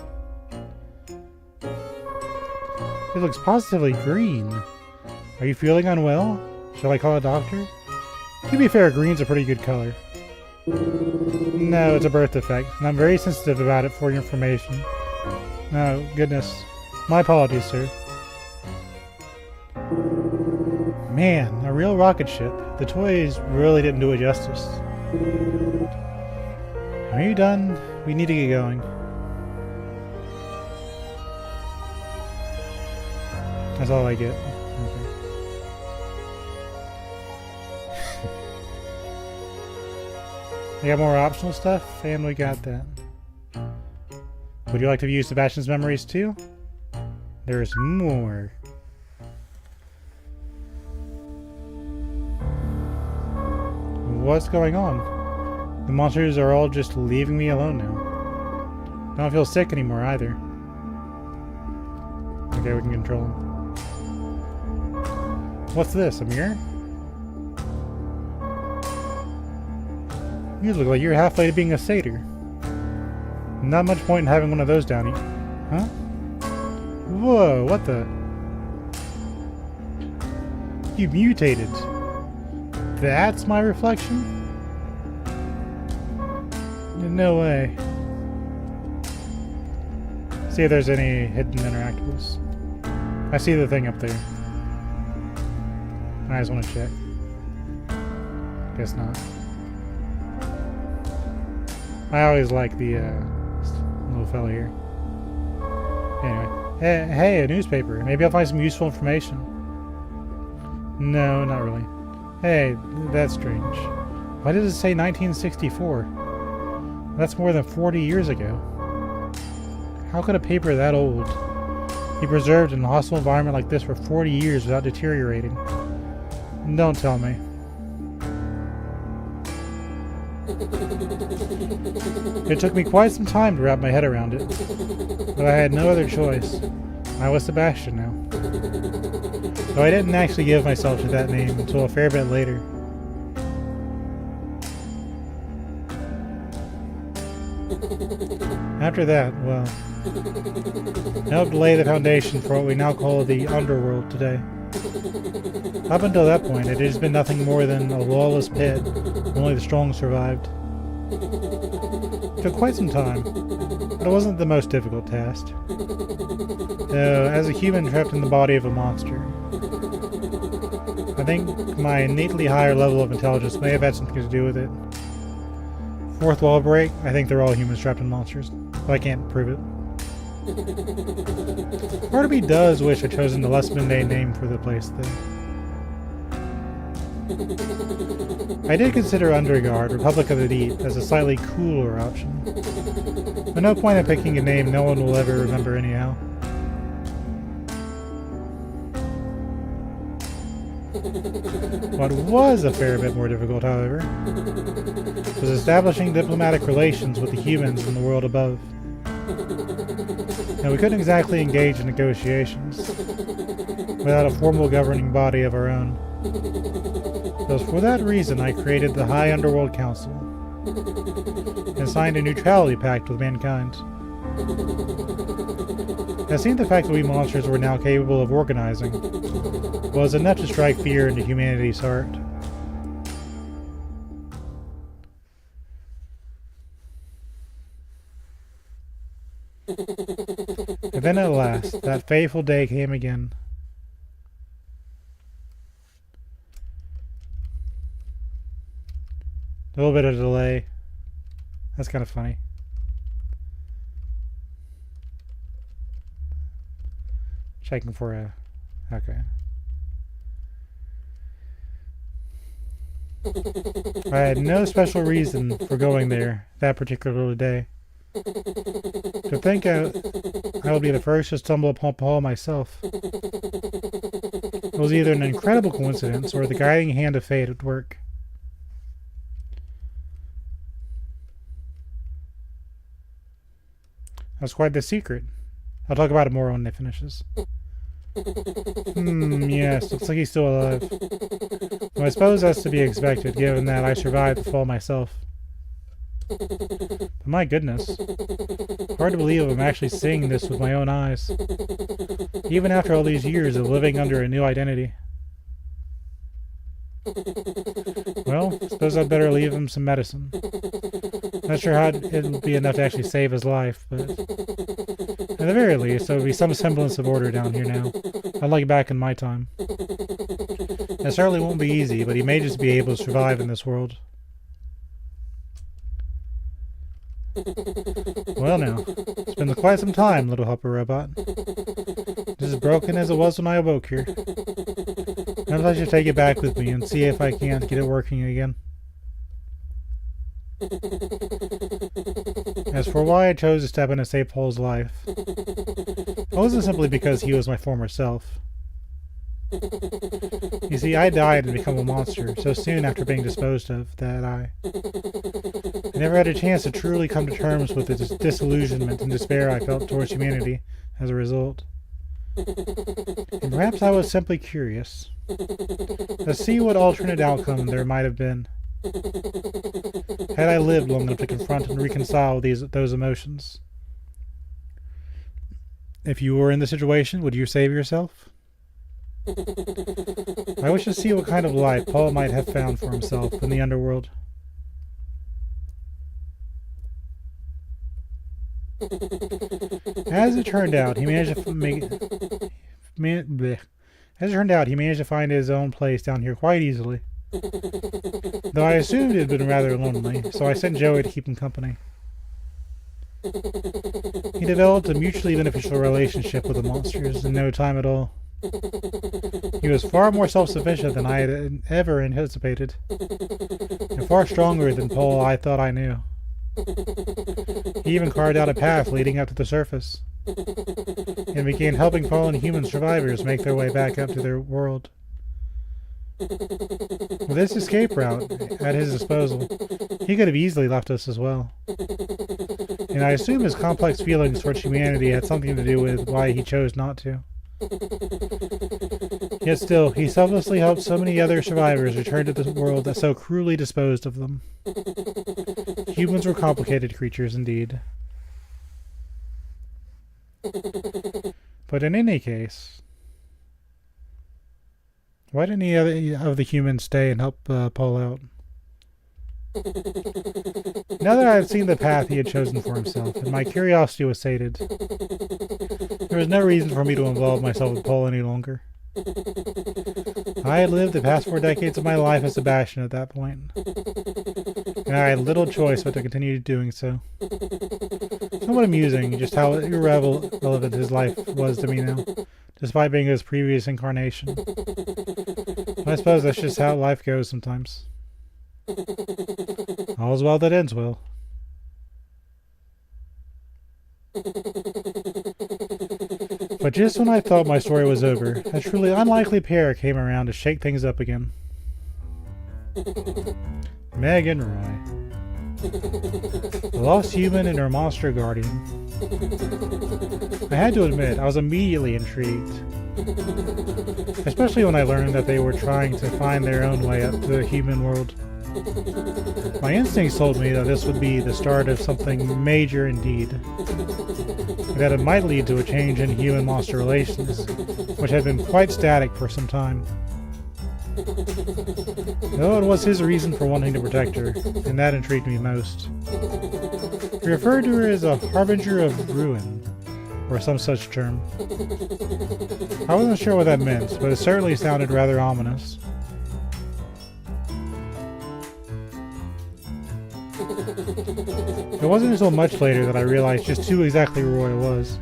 Speaker 1: It looks positively green. Are you feeling unwell? Shall I call a doctor? To be fair, green's a pretty good color. No, it's a birth defect, and I'm very sensitive about it for your information. Oh, goodness. My apologies, sir. Man, a real rocket ship. The toys really didn't do it justice. Are you done? We need to get going. That's all I get. Okay. We got more optional stuff, and we got that. Would you like to view Sebastian's memories too? There's more. What's going on? The monsters are all just leaving me alone now. I don't feel sick anymore either. Okay, we can control them. What's this, a mirror? You look like you're halfway to being a satyr. Not much point in having one of those down here. Huh? Whoa, what the? You mutated. That's my reflection? No way. See if there's any hidden interactables. I see the thing up there. I just want to check. Guess not. I always like the little fella here. Anyway. Hey, a newspaper. Maybe I'll find some useful information. No, not really. Hey, that's strange. Why does it say 1964? That's more than 40 years ago. How could a paper that old be preserved in a hostile environment like this for 40 years without deteriorating? Don't tell me. It took me quite some time to wrap my head around it, but I had no other choice. I was Sebastian now. Though I didn't actually give myself to that name until a fair bit later. After that, well, I helped lay the foundation for what we now call the underworld today. Up until that point, it has been nothing more than a lawless pit. Only the strong survived. It took quite some time, but it wasn't the most difficult task. As a human trapped in the body of a monster, I think my innately higher level of intelligence may have had something to do with it. Fourth wall break, I think they're all humans trapped in monsters, but I can't prove it. Part of me does wish I'd chosen the less mundane name for the place, though. I did consider Underguard, Republic of the Deep, as a slightly cooler option. But no point in picking a name no one will ever remember anyhow. What was a fair bit more difficult, however, was establishing diplomatic relations with the humans in the world above. Now, we couldn't exactly engage in negotiations without a formal governing body of our own. It was for that reason I created the High Underworld Council and signed a neutrality pact with mankind. It seemed the fact that we monsters were now capable of organizing was enough to strike fear into humanity's heart. And then at last, that fateful day came again. A little bit of delay. That's kind of funny. Checking for a... Okay. I had no special reason for going there that particular day. To think I would be the first to stumble upon Paul myself. It was either an incredible coincidence or the guiding hand of fate at work. That's quite the secret. I'll talk about it more when it finishes. Yes, looks like he's still alive. Well, I suppose that's to be expected, given that I survived the fall myself. But my goodness. Hard to believe I'm actually seeing this with my own eyes. Even after all these years of living under a new identity. Well, I suppose I'd better leave him some medicine. Not sure how it'll be enough to actually save his life, but at the very least, there will be some semblance of order down here now. Unlike back in my time. It certainly won't be easy, but he may just be able to survive in this world. Well now, it's been quite some time, little helper robot. Just as broken as it was when I awoke here. Perhaps I should take it back with me and see if I can't get it working again. As for why I chose to step in to save Paul's life, it wasn't simply because he was my former self. You see, I died and became a monster so soon after being disposed of that I never had a chance to truly come to terms with the disillusionment and despair I felt towards humanity as a result. And perhaps I was simply curious to see what alternate outcome there might have been had I lived long enough to confront and reconcile those emotions. If you were in the situation, would you save yourself? I wish to see what kind of life Paul might have found for himself in the underworld. As it turned out, he managed to find his own place down here quite easily. Though I assumed it had been rather lonely, so I sent Joey to keep him company. He developed a mutually beneficial relationship with the monsters in no time at all. He was far more self-sufficient than I had ever anticipated, and far stronger than Paul I thought I knew. He even carved out a path leading up to the surface, and began helping fallen human survivors make their way back up to their world. With this escape route at his disposal, he could have easily left us as well. And I assume his complex feelings towards humanity had something to do with why he chose not to. Yet still, he selflessly helped so many other survivors return to the world that so cruelly disposed of them. Humans were complicated creatures indeed. But in any case, why didn't any of the humans stay and help Paul out? Now that I had seen the path he had chosen for himself, and my curiosity was sated, there was no reason for me to involve myself with Paul any longer. I had lived the past 4 decades of my life as Sebastian at that point, and I had little choice but to continue doing so. Somewhat amusing just how irrelevant his life was to me now, despite being his previous incarnation. I suppose that's just how life goes sometimes. All's well that ends well. But just when I thought my story was over, a truly unlikely pair came around to shake things up again. Meg and Roy. The lost human and her monster guardian. I had to admit, I was immediately intrigued. Especially when I learned that they were trying to find their own way up to the human world. My instincts told me that this would be the start of something major indeed, and that it might lead to a change in human-monster relations, which had been quite static for some time. Though it was his reason for wanting to protect her, and that intrigued me most. He referred to her as a harbinger of ruin, or some such term. I wasn't sure what that meant, but it certainly sounded rather ominous. It wasn't until much later that I realized just who exactly Roy was.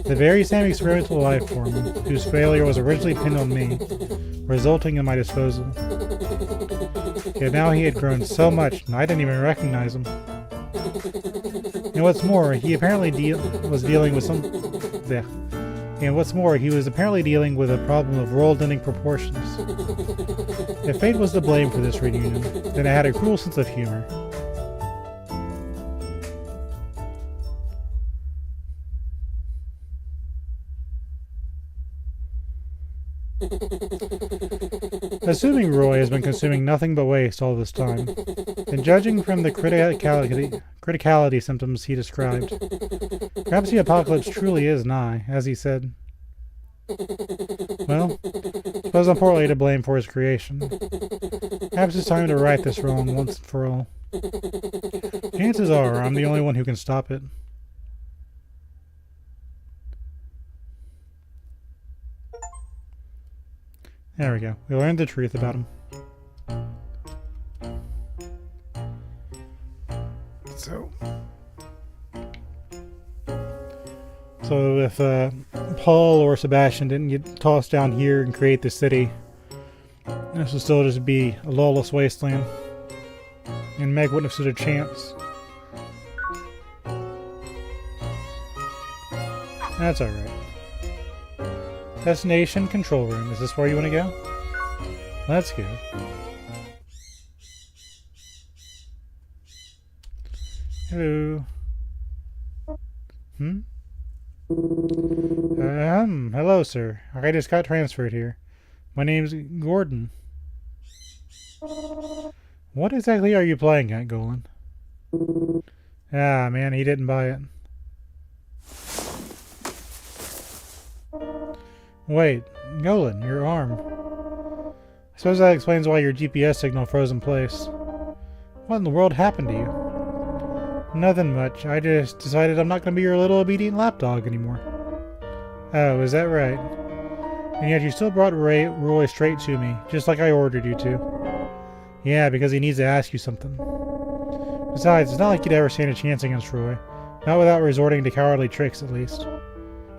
Speaker 1: The very same experimental life form, whose failure was originally pinned on me, resulting in my disposal. Yet now he had grown so much, and I didn't even recognize him. And what's more, he apparently was dealing with a problem of world-ending proportions. If fate was to blame for this reunion, then it had a cruel sense of humor. Assuming Roy has been consuming nothing but waste all this time, and judging from the criticality symptoms he described, perhaps the apocalypse truly is nigh, as he said. Well, suppose I'm partly to blame for his creation. Perhaps it's time to right this wrong once and for all. Chances are I'm the only one who can stop it. There we go. We learned the truth about him. So if Paul or Sebastian didn't get tossed down here and create this city, this would still just be a lawless wasteland. And Meg wouldn't have stood a chance. That's alright. Destination control room. Is this where you want to go? Let's go. Hello. Hello, sir. I just got transferred here. My name's Gordon. What exactly are you playing at, Golan? Ah, man, he didn't buy it. Wait, Golan, your arm. I suppose that explains why your GPS signal froze in place. What in the world happened to you? Nothing much. I just decided I'm not going to be your little obedient lapdog anymore. Oh, is that right? And yet you still brought Roy straight to me, just like I ordered you to. Yeah, because he needs to ask you something. Besides, it's not like you'd ever stand a chance against Roy. Not without resorting to cowardly tricks, at least.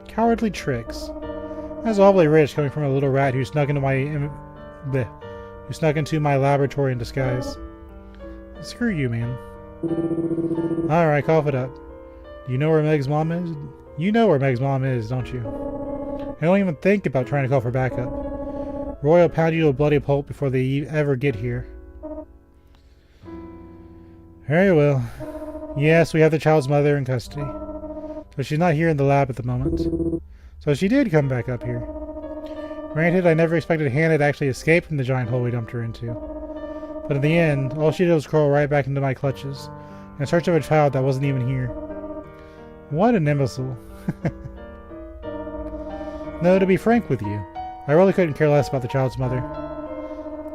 Speaker 1: Cowardly tricks? That's awfully rich coming from a little rat who snuck into my laboratory in disguise. Screw you, man. Alright, cough it up. Do you know where Meg's mom is? You know where Meg's mom is, don't you? I don't even think about trying to call for backup. Roy will pound you to a bloody pulp before they ever get here. Very well. Yes, we have the child's mother in custody. But she's not here in the lab at the moment. So she did come back up here. Granted, I never expected Hannah to actually escape from the giant hole we dumped her into. But in the end, all she did was crawl right back into my clutches, in search of a child that wasn't even here. What an imbecile. No, to be frank with you, I really couldn't care less about the child's mother.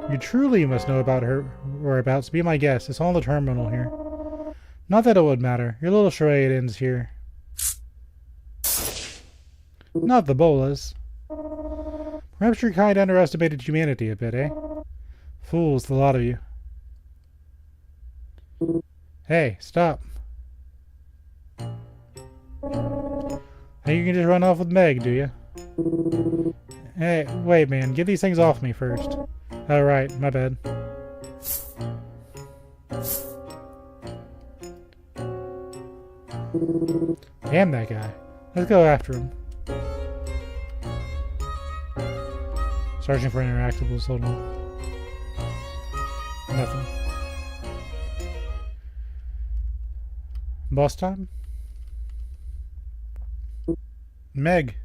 Speaker 1: You truly must know about her whereabouts. Be my guest. It's all in the terminal here. Not that it would matter. Your little charade ends here. Not the bolas. Perhaps your kind underestimated humanity a bit, eh? Fools, the lot of you. Hey, stop. Hey, you can just run off with Meg, do you? Hey, wait, man. Get these things off me first. Oh, right. My bad. Damn that guy. Let's go after him. Searching for interactables. Hold on. Nothing. Boss time? Meg.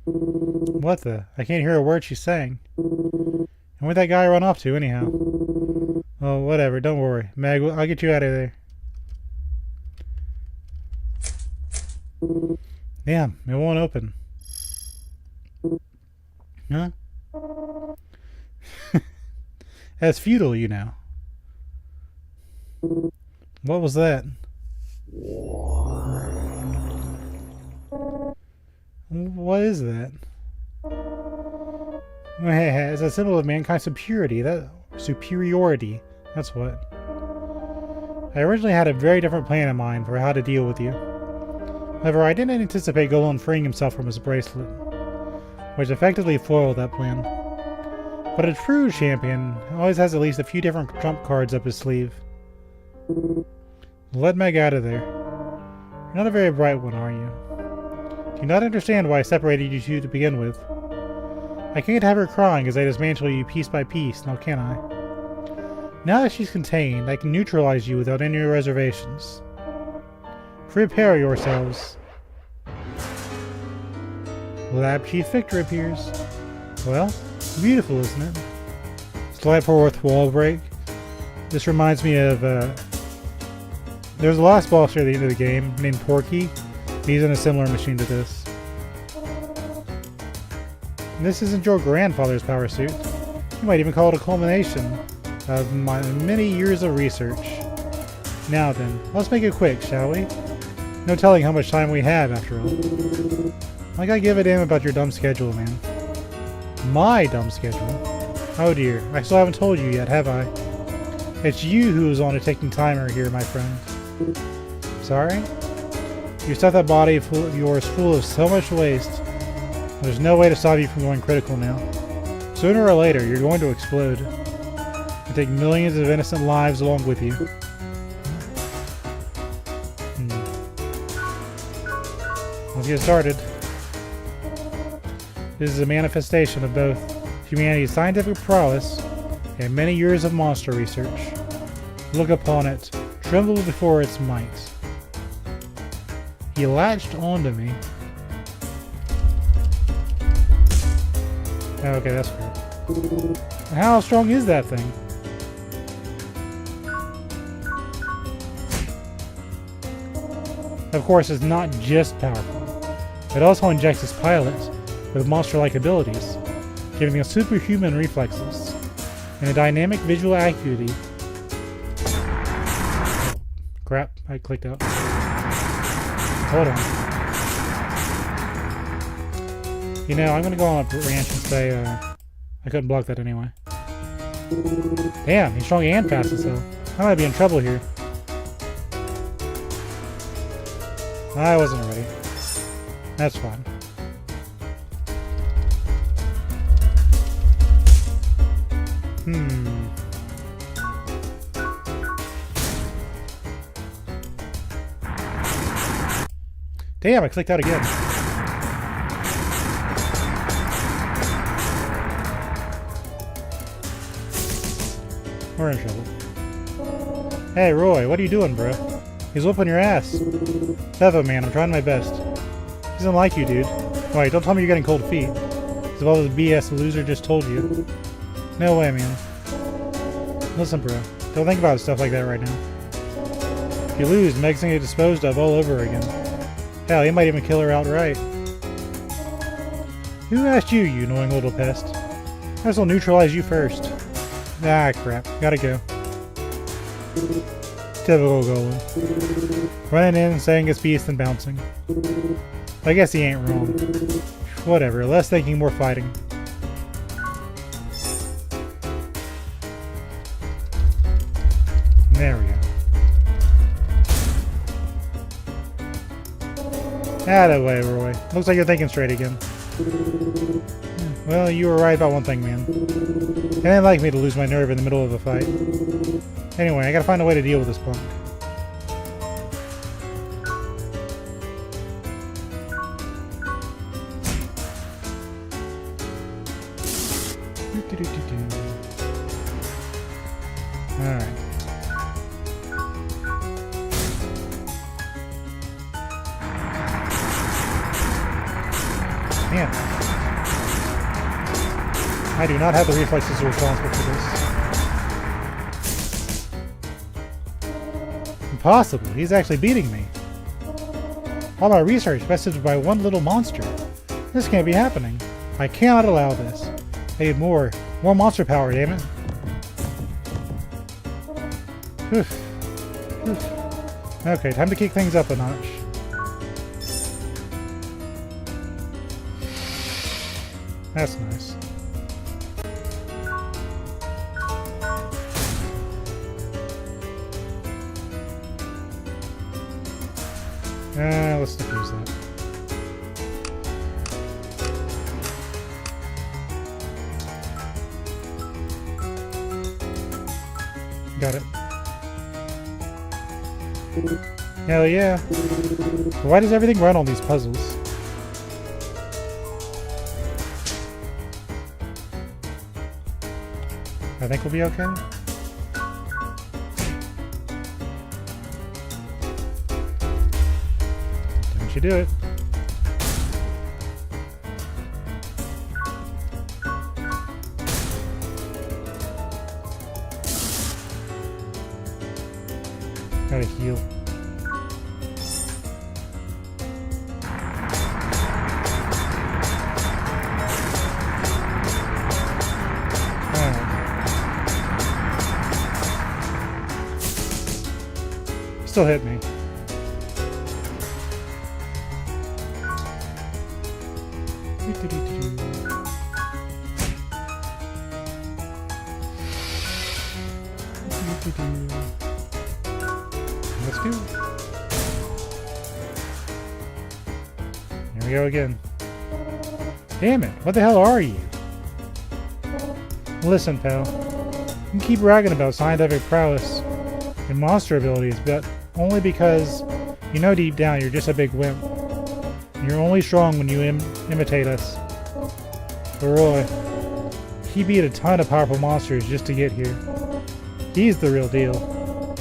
Speaker 1: What the? I can't hear a word she's saying. And where'd that guy run off to, anyhow? Oh, whatever. Don't worry. Meg, I'll get you out of there. Damn, it won't open. Huh? That's futile, you know. What was that? What is that? It's a symbol of mankind's superiority. That's what. I originally had a very different plan in mind for how to deal with you. However, I didn't anticipate Golan freeing himself from his bracelet, which effectively foiled that plan. But a true champion always has at least a few different trump cards up his sleeve. Let Meg out of there. You're not a very bright one, are you? Do you not understand why I separated you two to begin with? I can't have her crying as I dismantle you piece by piece, now can I? Now that she's contained, I can neutralize you without any reservations. Prepare yourselves. Lab Chief Victor appears. Well, beautiful, isn't it? Slight fourth wall break. This reminds me of, there's a last boss here at the end of the game named Porky. He's in a similar machine to this. And this isn't your grandfather's power suit. You might even call it a culmination of my many years of research. Now then, let's make it quick, shall we? No telling how much time we have, after all. Like I give a damn about your dumb schedule, man. My dumb schedule? Oh dear, I still haven't told you yet, have I? It's you who is on a ticking timer here, my friend. Sorry? You stuffed that body of yours full of so much waste. There's no way to stop you from going critical now. Sooner or later, you're going to explode. And take millions of innocent lives along with you. Let's get started. This is a manifestation of both humanity's scientific prowess and many years of monster research. Look upon it, tremble before its might. He latched onto me. Okay, that's fair. How strong is that thing? Of course, it's not just powerful. It also injects its pilot with monster-like abilities, giving us superhuman reflexes and a dynamic visual acuity. Oh, crap, I clicked out. Hold on. You know, I'm gonna go on a rant and say, I couldn't block that anyway. Damn, he's strong and fast as hell. I might be in trouble here. I wasn't ready. That's fine. Damn, I clicked out again. We're in trouble. Hey, Roy, what are you doing, bro? He's whooping your ass. Devo, man, I'm trying my best. He doesn't like you, dude. Wait, don't tell me you're getting cold feet. Because of all this BS the loser just told you. No way, man. Listen, bro. Don't think about stuff like that right now. If you lose, Meg's gonna get disposed of all over again. Hell, he might even kill her outright. Who asked you, you annoying little pest? I guess I'll neutralize you first. Ah, crap. Gotta go. Typical Golan. Running in, saying his piece, and bouncing. I guess he ain't wrong. Whatever, less thinking, more fighting. There we go. That way, Roy. Looks like you're thinking straight again. Well, you were right about one thing, man. It ain't like me to lose my nerve in the middle of a fight. Anyway, I gotta find a way to deal with this punk. Alright. Man. I do not have the reflexes responsible for this. Impossible. He's actually beating me. All my research vested by one little monster. This can't be happening. I cannot allow this. I need more monster power, damn it. Okay, time to kick things up a notch. That's nice. Let's diffuse that. Got it. Hell yeah. Why does everything run on these puzzles? I think we'll be okay. Don't you do it. Gotta heal. Still hit me. Let's go. Here we go again. Damn it, what the hell are you? Listen, pal. You can keep bragging about scientific prowess and monster abilities, but only because you know deep down you're just a big wimp. You're only strong when you imitate us. But Roy, he beat a ton of powerful monsters just to get here. He's the real deal.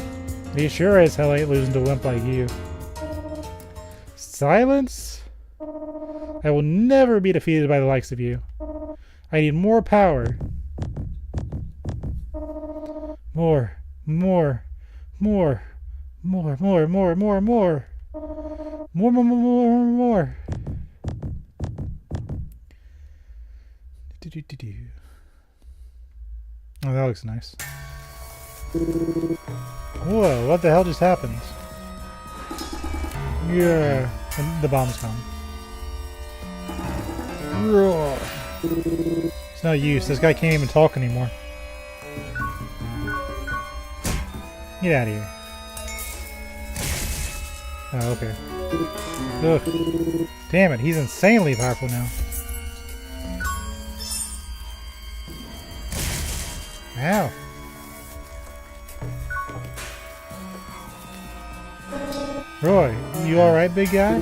Speaker 1: He sure as hell ain't losing to a wimp like you. Silence? I will never be defeated by the likes of you. I need more power. More. More. More. More. More. More. More. More. More. More. More. More. Oh, that looks nice. Whoa, what the hell just happened? Yeah, and the bomb's gone. It's no use, this guy can't even talk anymore. Get out of here. Oh, okay. Ugh. Damn it, he's insanely powerful now. Ow. Roy, you alright, big guy?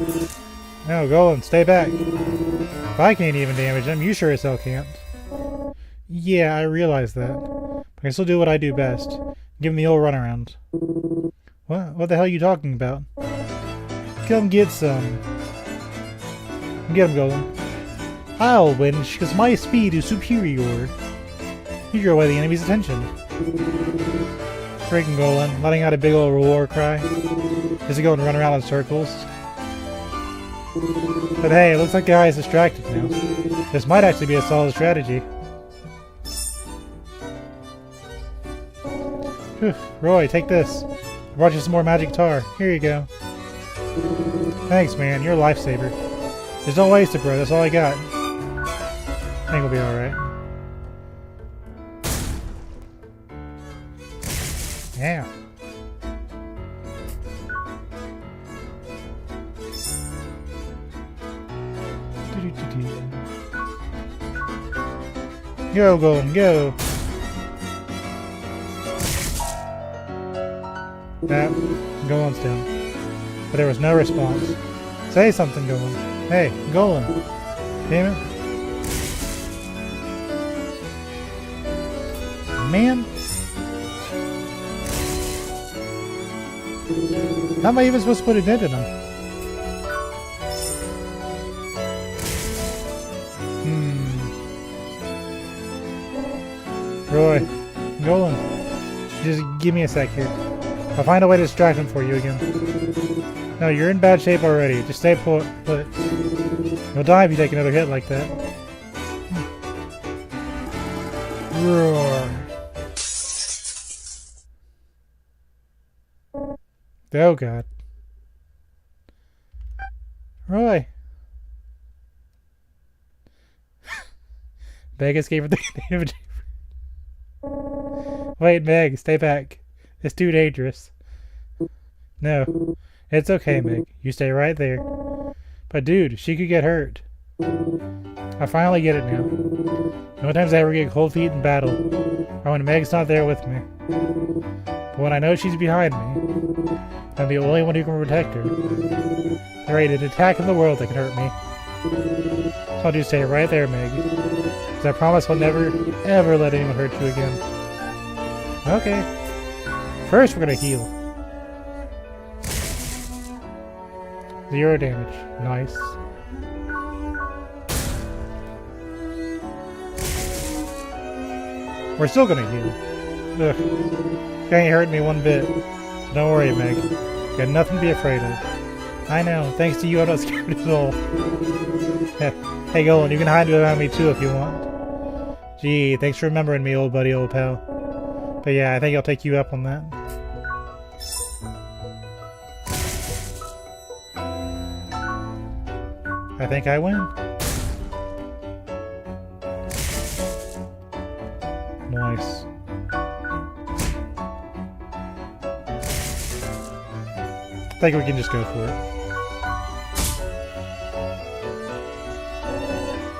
Speaker 1: No, Golem, stay back. If I can't even damage him, you sure as hell can't. Yeah, I realize that. But I can still do what I do best. Give him the old runaround. What the hell are you talking about? Come get some. Get him, Golem. I'll win, because my speed is superior. You drew away the enemy's attention. Freaking Golem, letting out a big old war cry. Does he go and run around in circles? But hey, it looks like the guy is distracted now. This might actually be a solid strategy. Whew. Roy, take this. I brought you some more magic tar. Here you go. Thanks, man. You're a lifesaver. There's no waste it, bro. That's all I got. I think we'll be alright. Yeah. Go, Golem, go! That Golem's down. But there was no response. Say something, Golem. Hey, Golem. Damn it. Man. How am I even supposed to put a dent in him? Roy, Golan, just give me a sec here. I'll find a way to distract him for you again. No, you're in bad shape already. Just stay put. You'll die if you take another hit like that. Roar. Oh god. Roy. Meg escaped from the Wait, Meg, stay back. It's too dangerous. No. It's okay, Meg. You stay right there. But dude, she could get hurt. I finally get it now. Sometimes I ever get cold feet in battle, or when Meg's not there with me. But when I know she's behind me, I'm the only one who can protect her. There ain't an attack in the world that can hurt me. So I'll just stay right there, Meg. Because I promise I'll never, ever let anyone hurt you again. Okay. First, we're gonna heal. 0 damage. Nice. We're still gonna heal. Ugh. You ain't hurt me one bit. So don't worry, Meg. You got nothing to be afraid of. I know. Thanks to you, I'm not scared at all. Hey, Golan, you can hide behind me too if you want. Gee, thanks for remembering me, old buddy, old pal. But yeah, I think I'll take you up on that. I think I win. Nice. I think we can just go for it.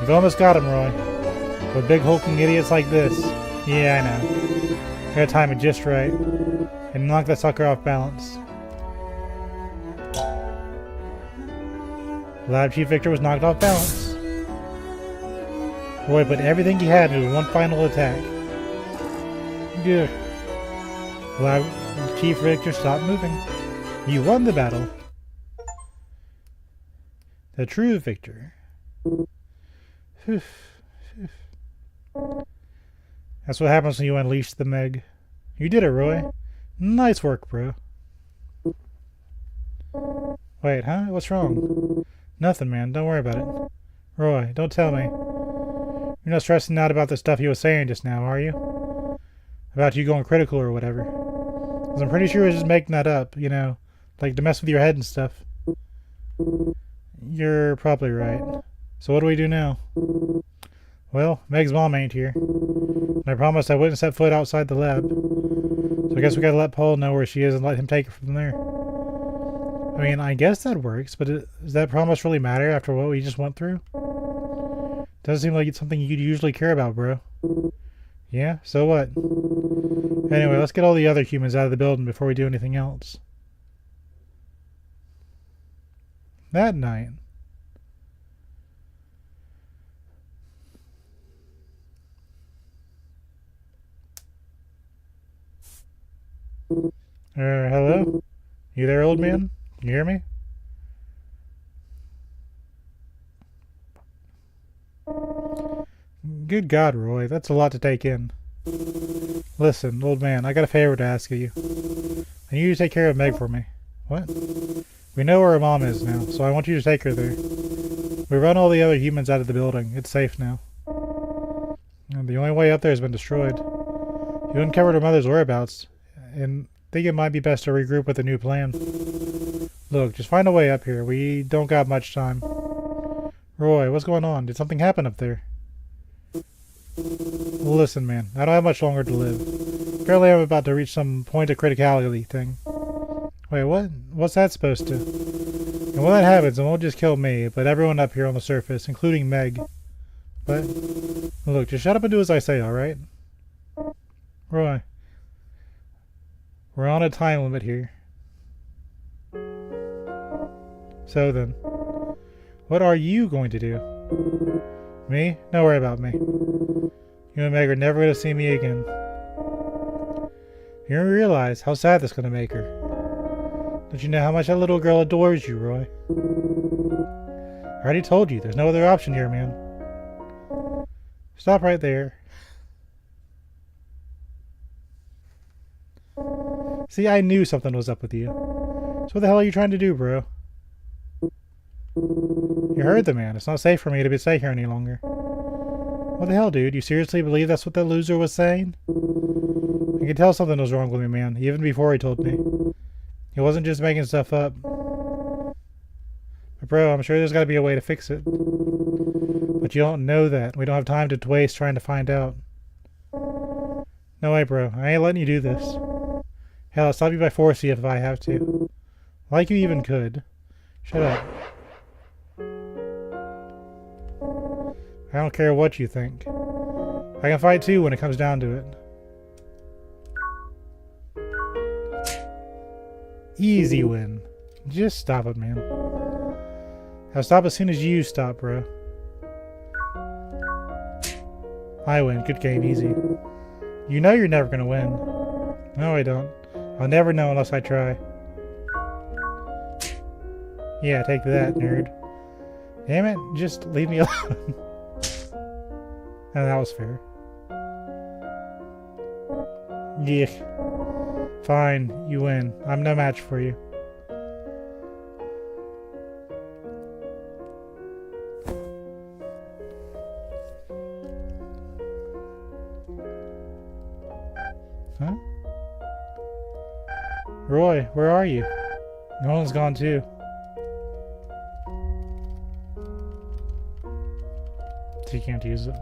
Speaker 1: You've almost got him, Roy. With big hulking idiots like this. Yeah, I know. Gotta time it just right. And knock that sucker off balance. Lab Chief Victor was knocked off balance. Roy put everything he had into one final attack. Good. Lab Chief Victor stopped moving. You won the battle. The true victor. That's what happens when you unleash the Meg. You did it, Roy. Nice work, bro. Wait, huh? What's wrong? Nothing, man. Don't worry about it. Roy, don't tell me. You're not stressing out about the stuff you were saying just now, are you? About you going critical or whatever. Because I'm pretty sure he was just making that up, you know. Like to mess with your head and stuff. You're probably right. So what do we do now? Well, Meg's mom ain't here. And I promised I wouldn't set foot outside the lab. So I guess we gotta let Paul know where she is and let him take her from there. I mean, I guess that works, but does that promise really matter after what we just went through? Doesn't seem like it's something you'd usually care about, bro. Yeah? So what? Anyway, let's get all the other humans out of the building before we do anything else. That night. Hello? You there, old man? Can you hear me? Good God, Roy, that's a lot to take in. Listen, old man, I got a favor to ask of you. I need you to take care of Meg for me. What? We know where her mom is now, so I want you to take her there. We run all the other humans out of the building. It's safe now. And the only way up there has been destroyed. You uncovered her mother's whereabouts, and I think it might be best to regroup with a new plan. Look, just find a way up here. We don't got much time. Roy, what's going on? Did something happen up there? Listen, man, I don't have much longer to live. Apparently I'm about to reach some point of criticality thing. Wait, what? What's that supposed to? And when that happens, it won't just kill me, but everyone up here on the surface, including Meg. But, look, just shut up and do as I say, alright? Roy. We're on a time limit here. So then, what are you going to do? Me? Don't worry about me. You and Meg are never going to see me again. You're going to realize how sad this is going to make her. Don't you know how much that little girl adores you, Roy? I already told you, there's no other option here, man. Stop right there. See, I knew something was up with you. So what the hell are you trying to do, bro? You heard the man. It's not safe for me to stay here any longer. What the hell, dude? You seriously believe that's what that loser was saying? I could tell something was wrong with me, man, even before he told me. He wasn't just making stuff up. But bro, I'm sure there's got to be a way to fix it. But you don't know that. We don't have time to waste trying to find out. No way, bro. I ain't letting you do this. Hell, I'll stop you by force if I have to. Like you even could. Shut up. I don't care what you think. I can fight too when it comes down to it. Easy win. Just stop it, man. I'll stop as soon as you stop, bro. I win. Good game. Easy. You know you're never gonna win. No, I don't. I'll never know unless I try. Yeah, take that, nerd. Damn it. Just leave me alone. Oh, that was fair. Yeah. Fine, you win. I'm no match for you. Huh? Roy, where are you? Nolan's gone too. So you can't use it.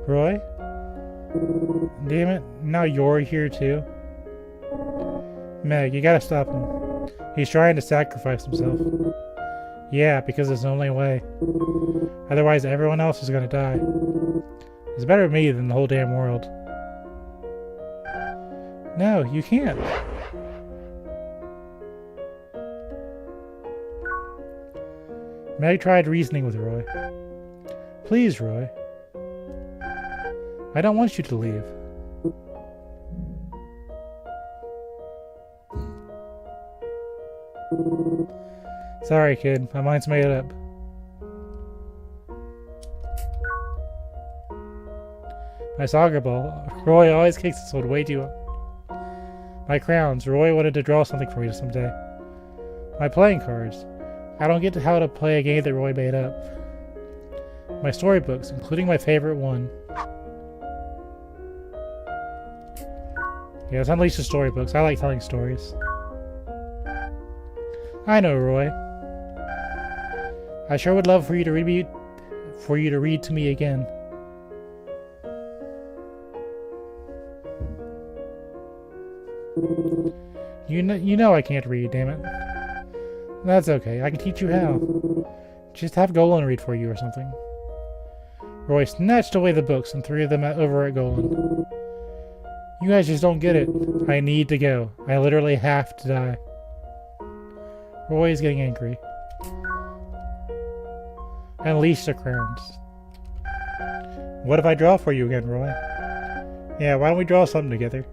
Speaker 1: Roy? Damn it, now you're here too? Meg, you gotta stop him. He's trying to sacrifice himself. Yeah, because it's the only way. Otherwise everyone else is gonna die. It's better me than the whole damn world. No, you can't. Meg tried reasoning with Roy. Please, Roy. I don't want you to leave. Sorry, kid. My mind's made up. My soccer ball. Roy always kicks this one way too hard. My crowns. Roy wanted to draw something for me someday. My playing cards. I don't get to how to play a game that Roy made up. My storybooks, including my favorite one. Yeah, let's unleash the storybooks. I like telling stories. I know, Roy. I sure would love for you to read to me again. You know I can't read, damn it. That's okay. I can teach you how. Just have Golan read for you or something. Roy snatched away the books and threw them over at Golan. You guys just don't get it. I need to go. I literally have to die. Roy is getting angry. Unleash the crowns. What if I draw for you again, Roy? Yeah, why don't we draw something together?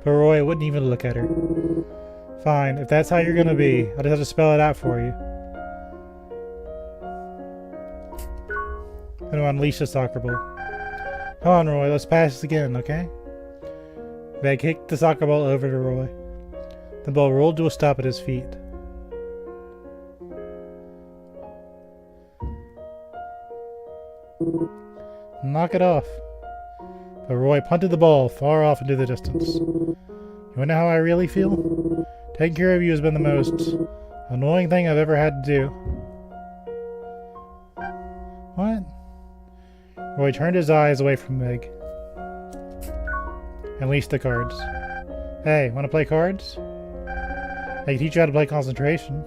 Speaker 1: But Roy wouldn't even look at her. Fine, if that's how you're gonna be, I'll just have to spell it out for you. I'm gonna unleash the soccer ball. Come on, Roy, let's pass this again, okay? Meg kicked the soccer ball over to Roy. The ball rolled to a stop at his feet. Knock it off. But Roy punted the ball far off into the distance. You wanna know how I really feel? Taking care of you has been the most annoying thing I've ever had to do. What? Roy turned his eyes away from Meg. Unleashed the cards. Hey, wanna play cards? I can teach you how to play concentration.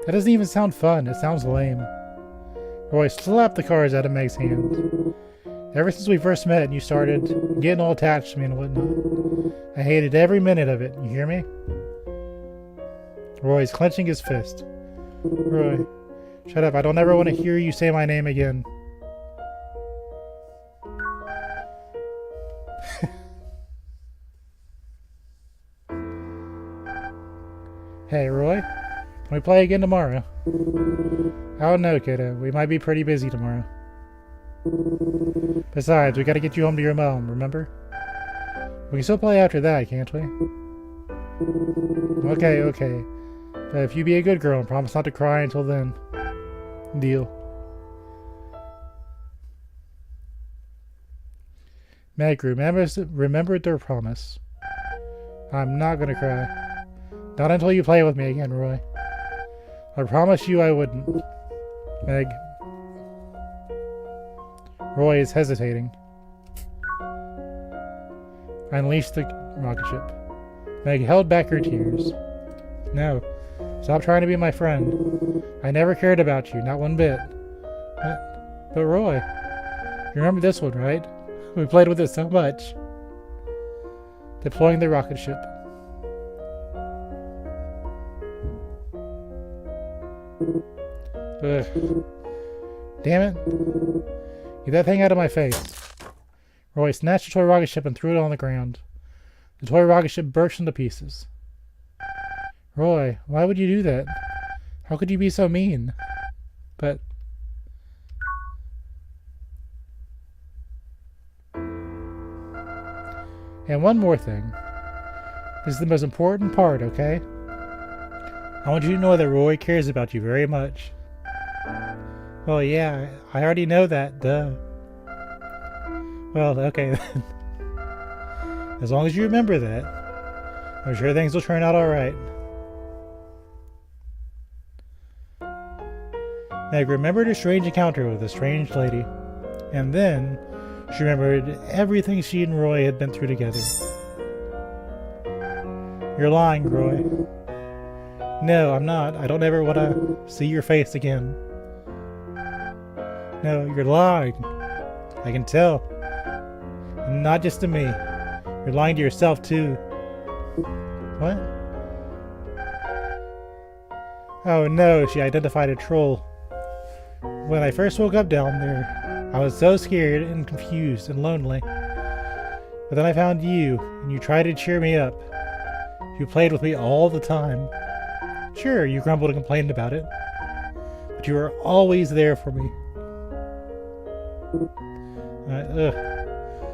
Speaker 1: That doesn't even sound fun, it sounds lame. Roy slapped the cards out of Meg's hands. Ever since we first met and you started getting all attached to me and whatnot, I hated every minute of it, you hear me? Roy's clenching his fist. Roy, shut up, I don't ever want to hear you say my name again. Hey, Roy, can we play again tomorrow? I don't know, kiddo. We might be pretty busy tomorrow. Besides, we gotta get you home to your mom, remember? We can still play after that, can't we? Okay, okay. But if you be a good girl and promise not to cry until then. Deal. Meg, remember their promise. I'm not gonna cry. Not until you play with me again, Roy. I promise you I wouldn't. Meg. Roy is hesitating. I unleashed the rocket ship. Meg held back her tears. No. Stop trying to be my friend. I never cared about you, not one bit. But Roy, you remember this one, right? We played with it so much. Deploying the rocket ship. Ugh. Damn it. Get that thing out of my face. Roy snatched the toy rocket ship and threw it on the ground. The toy rocket ship burst into pieces. Roy, why would you do that? How could you be so mean? But... And one more thing. This is the most important part, okay? I want you to know that Roy cares about you very much. Well, yeah, I already know that, duh. Well, okay then. As long as you remember that, I'm sure things will turn out alright. Meg remembered a strange encounter with a strange lady. And then, she remembered everything she and Roy had been through together. You're lying, Roy. No, I'm not. I don't ever want to see your face again. No, you're lying. I can tell. And not just to me. You're lying to yourself, too. What? Oh no, she identified a troll. When I first woke up down there, I was so scared and confused and lonely. But then I found you, and you tried to cheer me up. You played with me all the time. Sure, you grumbled and complained about it. But you were always there for me.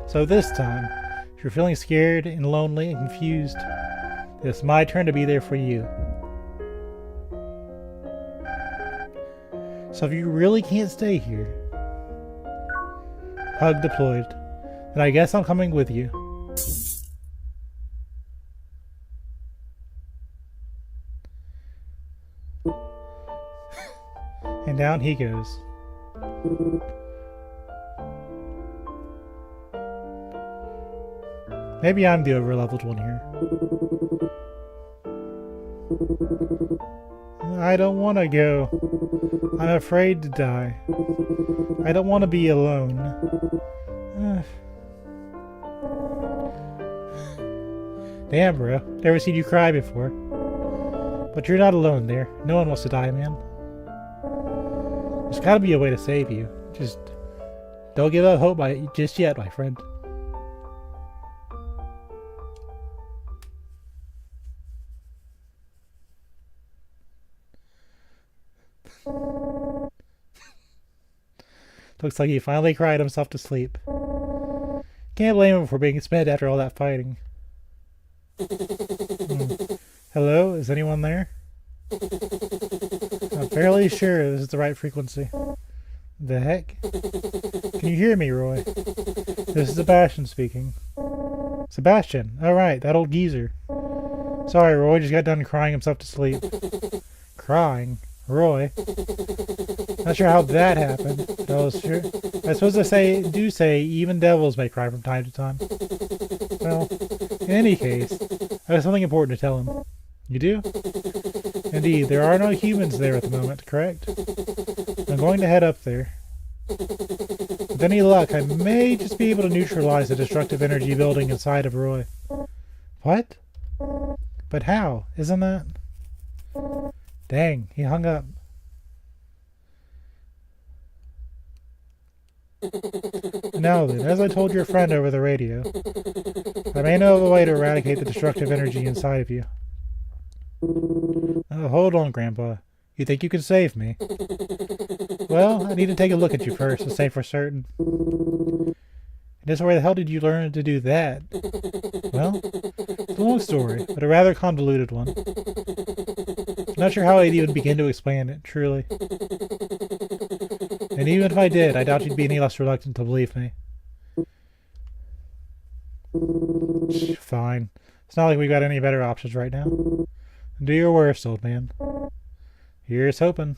Speaker 1: So this time, if you're feeling scared and lonely and confused, it's my turn to be there for you. So if you really can't stay here, hug deployed, then I guess I'm coming with you. And down he goes. Maybe I'm the over-leveled one here. I don't want to go. I'm afraid to die. I don't want to be alone. Damn, bro. Never seen you cry before. But you're not alone there. No one wants to die, man. There's gotta be a way to save you. Just don't give up hope just yet, my friend. Looks like he finally cried himself to sleep. Can't blame him for being spent after all that fighting. Hello? Is anyone there? I'm fairly sure this is the right frequency. The heck? Can you hear me, Roy? This is Sebastian speaking. Sebastian? Alright, that old geezer. Sorry, Roy just got done crying himself to sleep. Crying? Roy? Not sure how that happened. But I was sure. I suppose they do say even devils may cry from time to time. Well, in any case, I have something important to tell him. You do? Indeed, there are no humans there at the moment, correct? I'm going to head up there. With any luck, I may just be able to neutralize the destructive energy building inside of Roy. What? But how? Isn't that... Dang, he hung up. Now then, as I told your friend over the radio, I may know of a way to eradicate the destructive energy inside of you. Oh, hold on, Grandpa. You think you can save me? Well, I need to take a look at you first to say for certain. Just where the hell did you learn to do that? Well, it's a long story, but a rather convoluted one. I'm not sure how I'd even begin to explain it, truly. And even if I did, I doubt you'd be any less reluctant to believe me. Fine. It's not like we got any better options right now. Do your worst, old man. Here's hoping.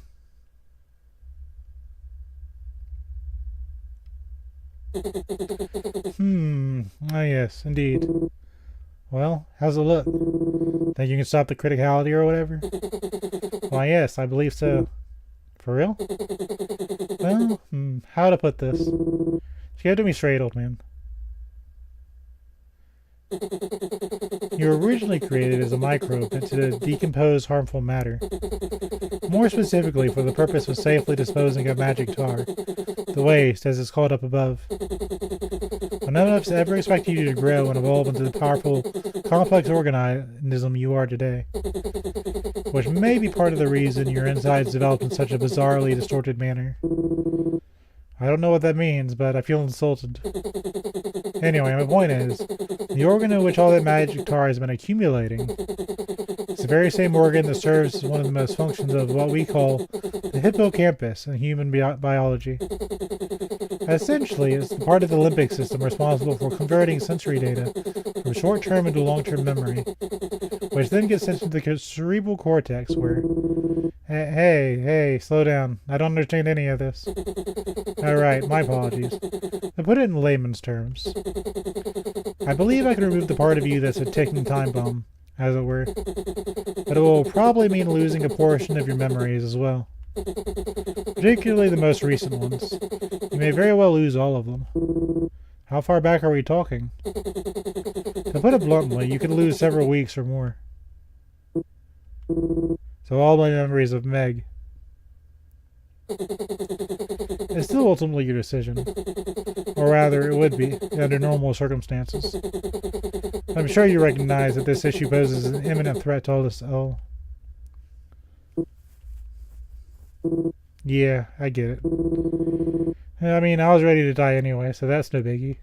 Speaker 1: Ah yes, indeed. Well, how's it look? Think you can stop the criticality or whatever? Why yes, I believe so. For real? Well, how to put this? Just give it to me straight, old man. You were originally created as a microbe meant to decompose harmful matter. More specifically, for the purpose of safely disposing of magic tar, the waste, as it's called up above. But none of us ever expected you to grow and evolve into the powerful, complex organism you are today. Which may be part of the reason your insides developed in such a bizarrely distorted manner. I don't know what that means, but I feel insulted. Anyway, my point is, the organ in which all that magic tar has been accumulating is the very same organ that serves as one of the most functions of what we call the hippocampus in human biology. Essentially, it's the part of the limbic system responsible for converting sensory data from short-term into long-term memory, which then gets sent to the cerebral cortex where... Hey, slow down. I don't understand any of this. Alright, my apologies. To put it in layman's terms, I believe I can remove the part of you that's a ticking time bomb, as it were. But it will probably mean losing a portion of your memories as well. Particularly the most recent ones. You may very well lose all of them. How far back are we talking? To put it bluntly, you could lose several weeks or more. So all my memories of Meg. It's still ultimately your decision. Or rather, it would be, under normal circumstances. I'm sure you recognize that this issue poses an imminent threat to us all. Yeah, I get it. I mean, I was ready to die anyway, so that's no biggie.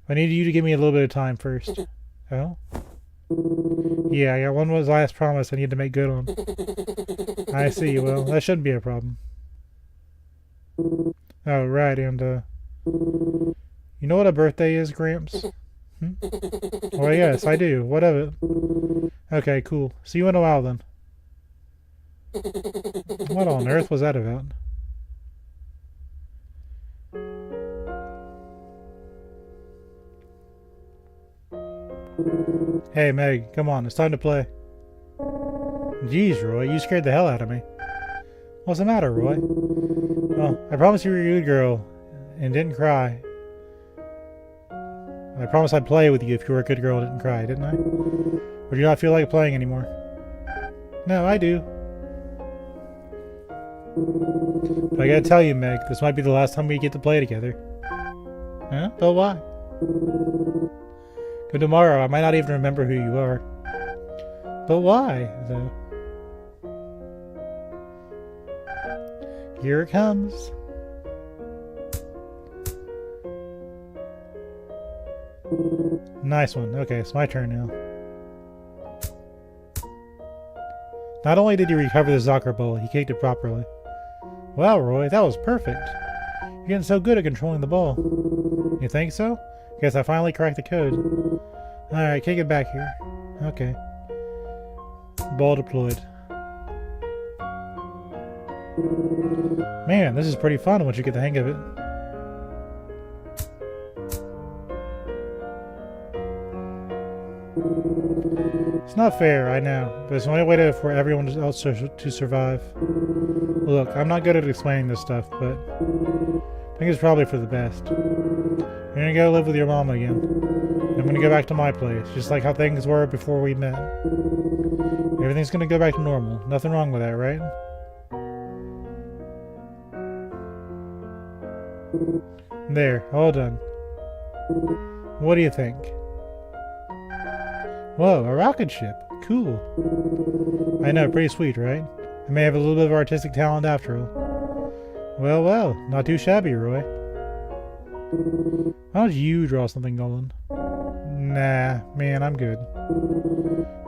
Speaker 1: I need you to give me a little bit of time first. Oh? Yeah, I got one last promise I need to make good on. I see, well, that shouldn't be a problem. Oh, right, and, you know what a birthday is, Gramps? Well, yes, I do. What of it? Okay, cool. See you in a while, then. What on earth was that about? Hey, Meg, come on, it's time to play. Jeez, Roy, you scared the hell out of me. What's the matter, Roy? Well, I promised you were a good girl and didn't cry. I promised I'd play with you if you were a good girl and didn't cry, didn't I? Or do you not feel like playing anymore? No, I do. But I gotta tell you, Meg, this might be the last time we get to play together. Huh? But why? But tomorrow, I might not even remember who you are. But why, though? Here it comes. Nice one. Okay, it's my turn now. Not only did he recover the soccer ball, he kicked it properly. Wow, Roy, that was perfect. You're getting so good at controlling the ball. You think so? Guess I finally cracked the code. Alright, kick it back here. Okay. Ball deployed. Man, this is pretty fun once you get the hang of it. It's not fair, I know, but it's the only way for everyone else to survive. Look, I'm not good at explaining this stuff, but I think it's probably for the best. You're gonna go live with your mom again. I'm gonna go back to my place, just like how things were before we met. Everything's gonna go back to normal. Nothing wrong with that, right? There, all done. What do you think? Whoa, a rocket ship. Cool. I know, pretty sweet, right? I may have a little bit of artistic talent after all. Well, well, not too shabby, Roy. Why don't you draw something, Nolan? Nah, man, I'm good.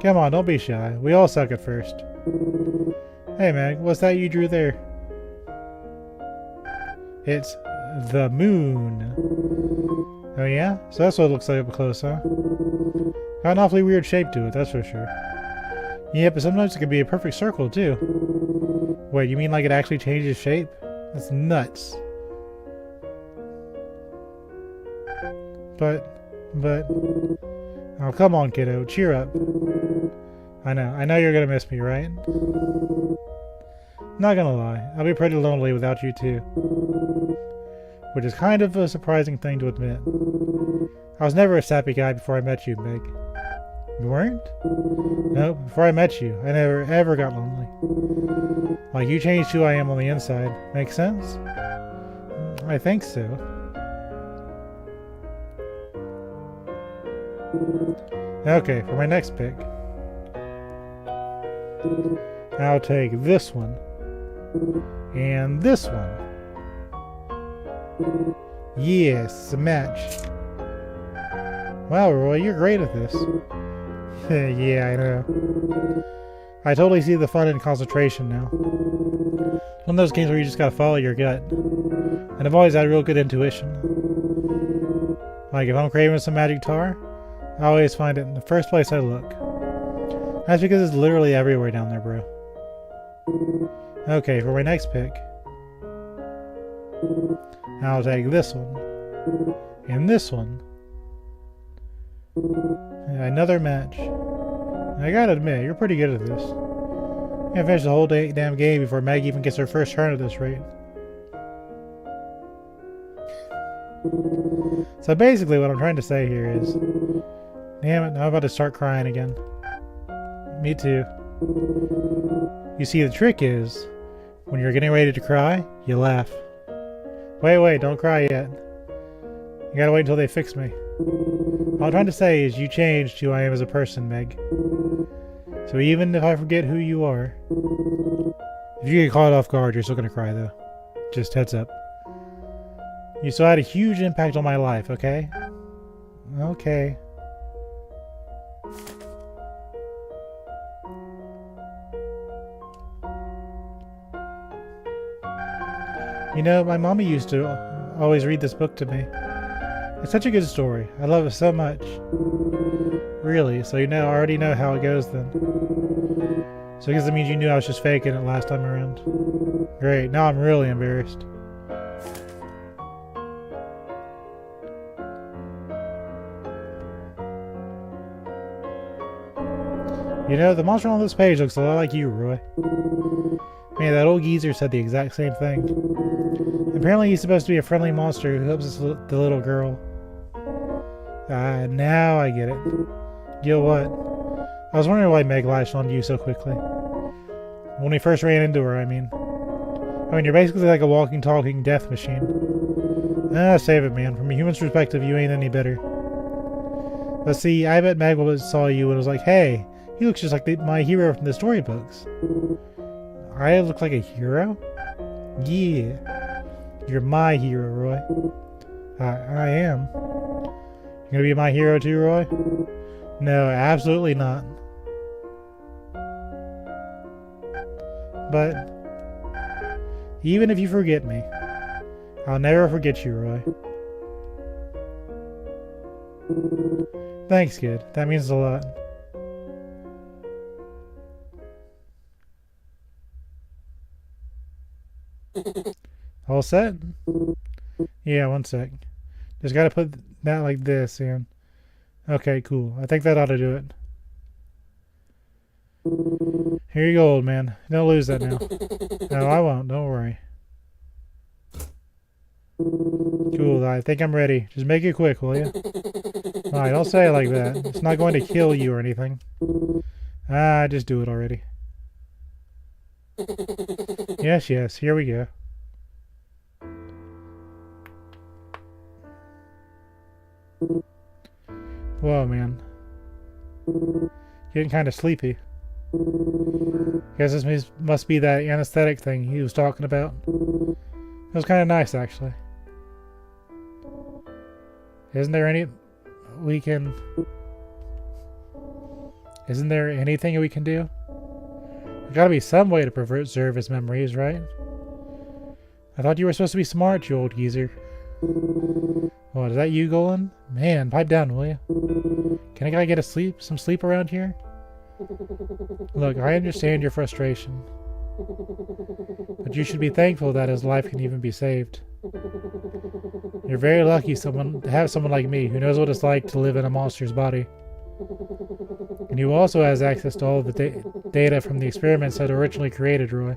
Speaker 1: Come on, don't be shy. We all suck at first. Hey, man, what's that you drew there? It's the moon. Oh, yeah? So that's what it looks like up close, huh? Got an awfully weird shape to it, that's for sure. Yeah, but sometimes it can be a perfect circle, too. Wait, you mean like it actually changes shape? That's nuts. But... Oh, come on, kiddo. Cheer up. I know you're gonna miss me, right? Not gonna lie, I'll be pretty lonely without you, too. Which is kind of a surprising thing to admit. I was never a sappy guy before I met you, Meg. You weren't? No, before I met you, I never ever got lonely. Like, you changed who I am on the inside. Make sense? I think so. Okay, for my next pick, I'll take this one. And this one. Yes, a match. Wow, Roy, you're great at this. Yeah, I know. I totally see the fun and concentration now. One of those games where you just gotta follow your gut. And I've always had real good intuition. Like, if I'm craving some magic tar, I always find it in the first place I look. That's because it's literally everywhere down there, bro. Okay, for my next pick, I'll take this one. And this one. Another match. I gotta admit, you're pretty good at this. You can finish the whole damn game before Meg even gets her first turn at this rate. So basically what I'm trying to say here is... Damn it, I'm about to start crying again. Me too. You see, the trick is, when you're getting ready to cry, you laugh. Wait, don't cry yet. You gotta wait until they fix me. All I'm trying to say is you changed who I am as a person, Meg. So even if I forget who you are, if you get caught off guard, you're still gonna cry though. Just heads up. You still had a huge impact on my life, okay? Okay. You know, my mommy used to always read this book to me. It's such a good story. I love it so much. Really, so you know, I already know how it goes then. So I guess that means you knew I was just faking it last time around. Great, now I'm really embarrassed. You know, the monster on this page looks a lot like you, Roy. Man, that old geezer said the exact same thing. Apparently he's supposed to be a friendly monster who helps the little girl. Ah, now I get it. You know what? I was wondering why Meg latched onto you so quickly. When we first ran into her, I mean. You're basically like a walking, talking death machine. Ah, save it, man. From a human's perspective, you ain't any better. But see, I bet Meg saw you and was like, hey, he looks just like my hero from the storybooks. I look like a hero? Yeah. You're my hero, Roy. I am. You gonna be my hero too, Roy? No, absolutely not. But even if you forget me, I'll never forget you, Roy. Thanks, kid. That means a lot. All set? Yeah, one sec. Just gotta put that like this in. Okay, cool. I think that ought to do it. Here you go, old man. Don't lose that now. No, I won't. Don't worry. Cool, I think I'm ready. Just make it quick, will you? Alright, don't say it like that. It's not going to kill you or anything. Ah, just do it already. Yes, here we go. Whoa, man. Getting kind of sleepy. Guess this must be that anesthetic thing he was talking about. It was kind of nice, actually. Isn't there any... we can... Isn't there anything we can do? There's gotta be some way to preserve his memories, right? I thought you were supposed to be smart, you old geezer. What, is that you, Golan? Man, pipe down, will you? Can a guy get some sleep around here? Look, I understand your frustration. But you should be thankful that his life can even be saved. You're very lucky to have someone like me who knows what it's like to live in a monster's body. And who also has access to all the data from the experiments that originally created Roy.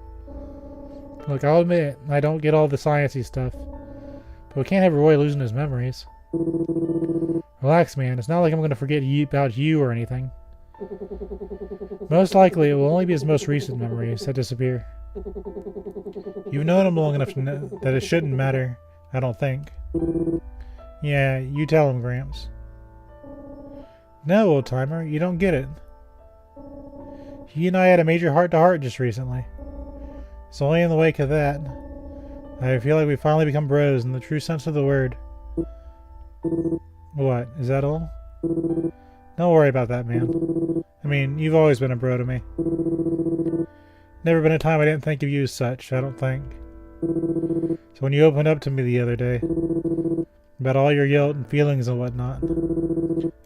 Speaker 1: Look, I'll admit, I don't get all the sciencey stuff. But we can't have Roy losing his memories. Relax, man. It's not like I'm going to forget about you or anything. Most likely, it will only be his most recent memories that disappear. You've known him long enough to know that it shouldn't matter, I don't think. Yeah, you tell him, Gramps. No, old-timer, you don't get it. He and I had a major heart-to-heart just recently. It's only in the wake of that. I feel like we finally become bros in the true sense of the word. What, is that all? Don't worry about that, man. I mean, you've always been a bro to me. Never been a time I didn't think of you as such, I don't think. So when you opened up to me the other day, about all your guilt and feelings and whatnot,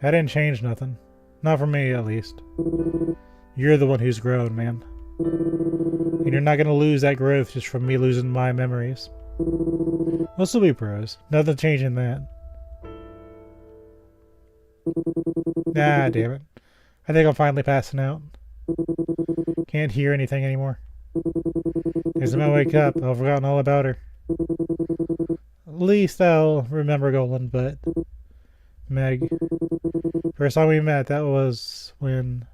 Speaker 1: that didn't change nothing. Not for me, at least. You're the one who's grown, man. And you're not gonna lose that growth just from me losing my memories. We'll still be bros. Nothing changing that. Ah, damn it. I think I'm finally passing out. Can't hear anything anymore. Next time I wake up, I'll have forgotten all about her. At least I'll remember Golan, but... Meg. First time we met, that was when...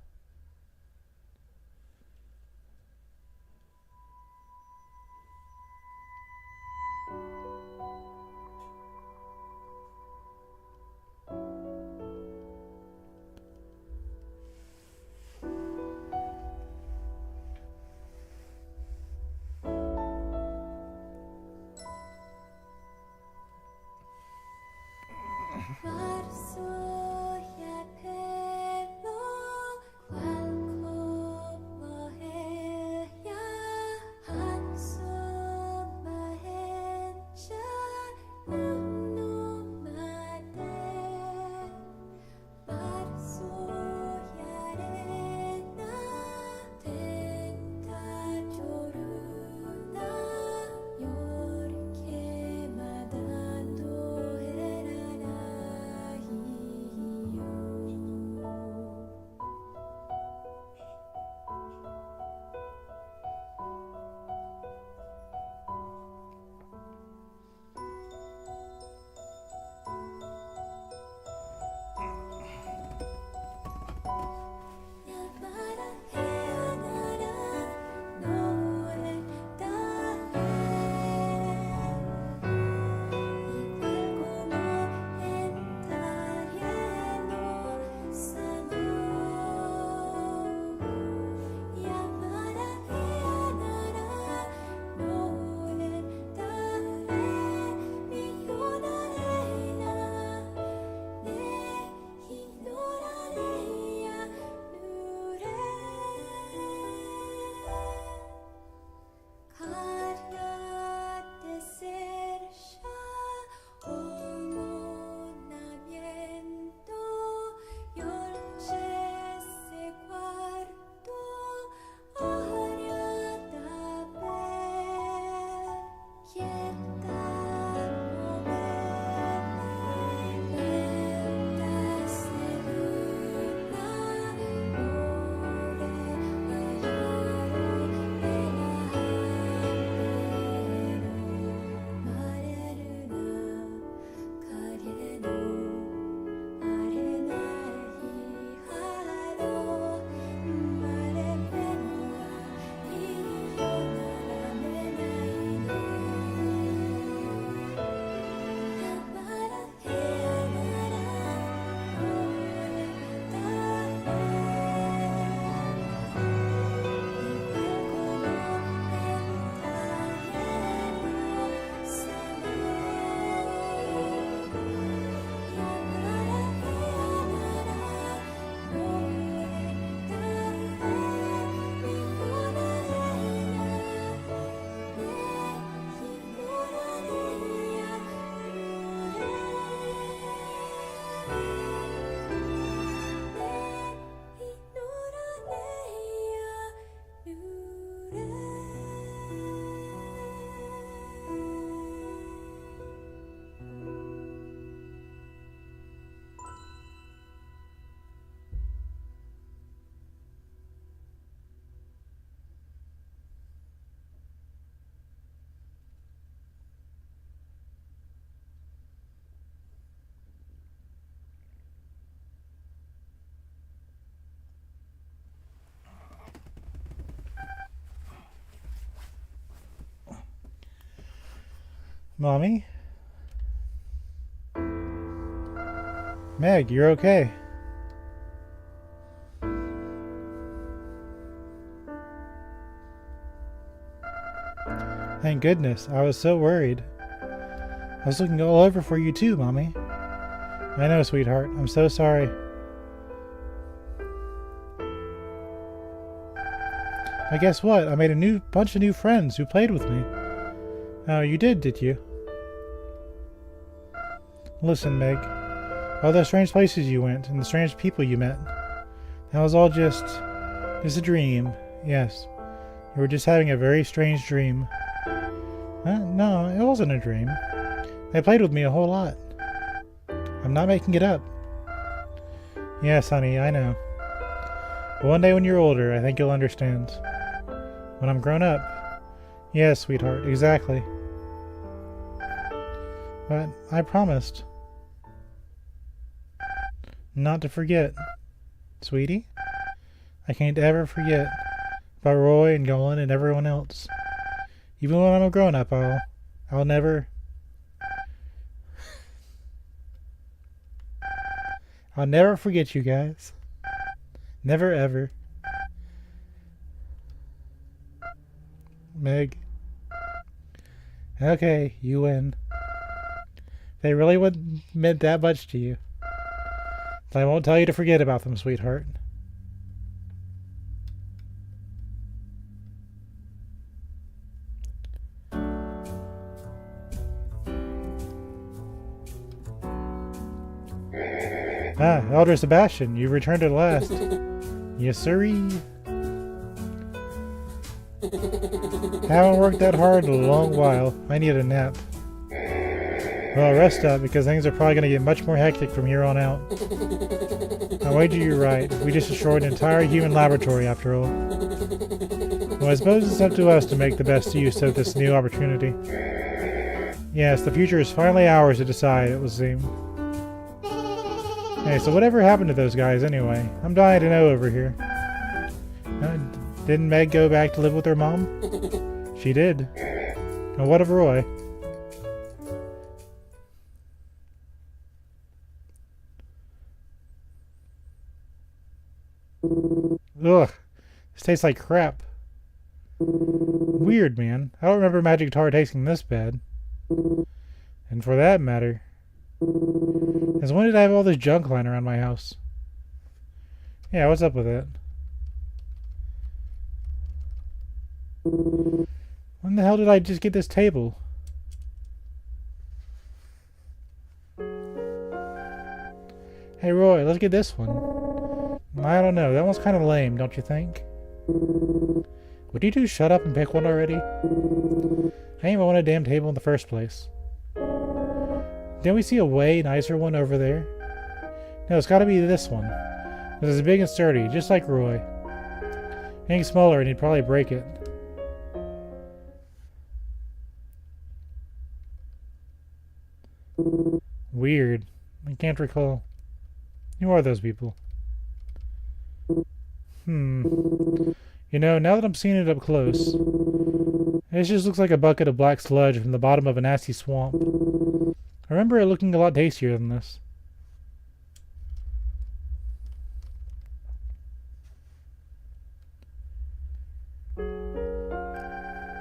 Speaker 1: Mommy? Meg, you're okay. Thank goodness. I was so worried. I was looking all over for you too, Mommy. I know, sweetheart. I'm so sorry. But guess what? I made a bunch of new friends who played with me. Oh, you did you? Listen, Meg. All the strange places you went and the strange people you met. That was all just a dream. Yes. You were just having a very strange dream. No, it wasn't a dream. They played with me a whole lot. I'm not making it up. Yes, honey, I know. But one day when you're older, I think you'll understand. When I'm grown up. Yes, sweetheart, exactly. But I promised. Not to forget. Sweetie? I can't ever forget about Roy and Golan and everyone else. Even when I'm a grown-up, I'll never... I'll never forget you guys. Never ever. Meg. Okay, you win. They really wouldn't meant that much to you. So I won't tell you to forget about them, sweetheart. Ah, Elder Sebastian, you've returned at last. Yes, sirree. Haven't worked that hard in a long while. I need a nap. Well, rest up, because things are probably going to get much more hectic from here on out. I wager you're right. We just destroyed an entire human laboratory, after all. Well, I suppose it's up to us to make the best use of this new opportunity. Yes, the future is finally ours to decide, it would seem. Hey, so whatever happened to those guys anyway? I'm dying to know over here. Didn't Meg go back to live with her mom? She did. And what of Roy? Ugh. This tastes like crap. Weird, man. I don't remember magic tar tasting this bad. And for that matter... Since when did I have all this junk lying around my house? Yeah, what's up with it? When the hell did I just get this table? Hey Roy, let's get this one. I don't know, that one's kind of lame, don't you think? Would you two shut up and pick one already? I ain't want a damn table in the first place. Didn't we see a way nicer one over there? No, it's gotta be this one. This is big and sturdy, just like Roy. Anything smaller and he'd probably break it. Weird. I can't recall. Who are those people? You know, now that I'm seeing it up close, it just looks like a bucket of black sludge from the bottom of a nasty swamp. I remember it looking a lot tastier than this.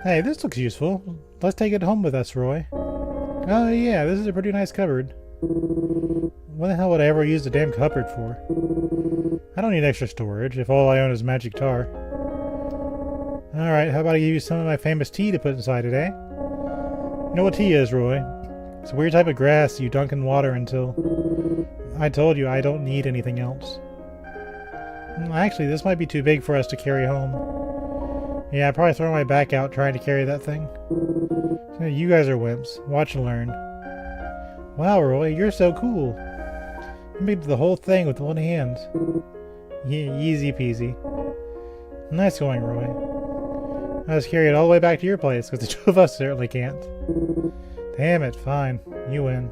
Speaker 1: Hey, this looks useful. Let's take it home with us, Roy. Oh yeah, this is a pretty nice cupboard. What the hell would I ever use the damn cupboard for? I don't need extra storage if all I own is magic tar. Alright, how about I give you some of my famous tea to put inside it, eh? You know what tea is, Roy? It's a weird type of grass you dunk in water until... I told you I don't need anything else. Actually, this might be too big for us to carry home. Yeah, I'd probably throw my back out trying to carry that thing. You guys are wimps. Watch and learn. Wow, Roy, you're so cool. You made the whole thing with one hand. Yeah, easy peasy. Nice going, Roy. I'll just carry it all the way back to your place, because the two of us certainly can't. Damn it, fine. You win.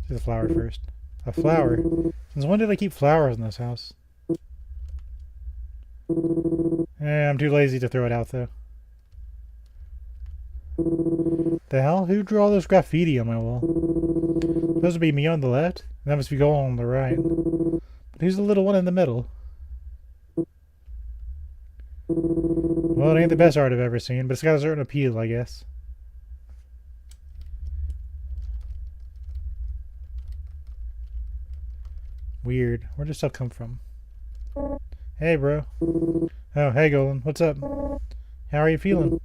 Speaker 1: Do the flower first. A flower? Since when did I keep flowers in this house? I'm too lazy to throw it out, though. The hell? Who drew all this graffiti on my wall? Supposed to be me on the left? That must be Goal on the right. But who's the little one in the middle? Well, it ain't the best art I've ever seen, but it's got a certain appeal, I guess. Weird. Where does stuff come from? Hey, bro. Oh, hey, Golan. What's up? How are you feeling?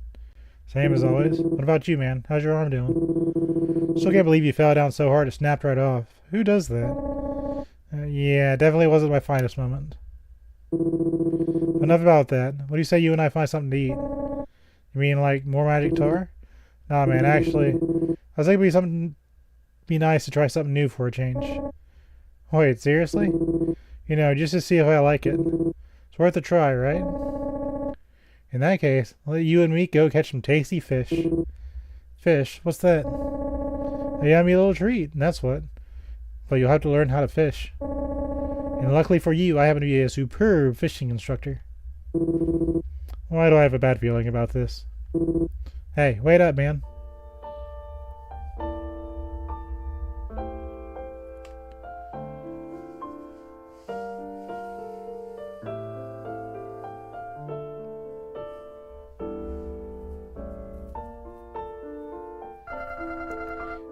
Speaker 1: Same as always. What about you, man? How's your arm doing? Still can't believe you fell down so hard it snapped right off. Who does that? Yeah, definitely wasn't my finest moment. Enough about that. What do you say you and I find something to eat? You mean like more magic tar? Nah, man, actually, I was thinking be nice to try something new for a change. Wait, seriously? You know, just to see if I like it. It's worth a try, right? In that case, I'll let you and me go catch some tasty fish. Fish? What's that? A yummy little treat, and that's what. But you'll have to learn how to fish. And luckily for you, I happen to be a superb fishing instructor. Why do I have a bad feeling about this? Hey, wait up, man.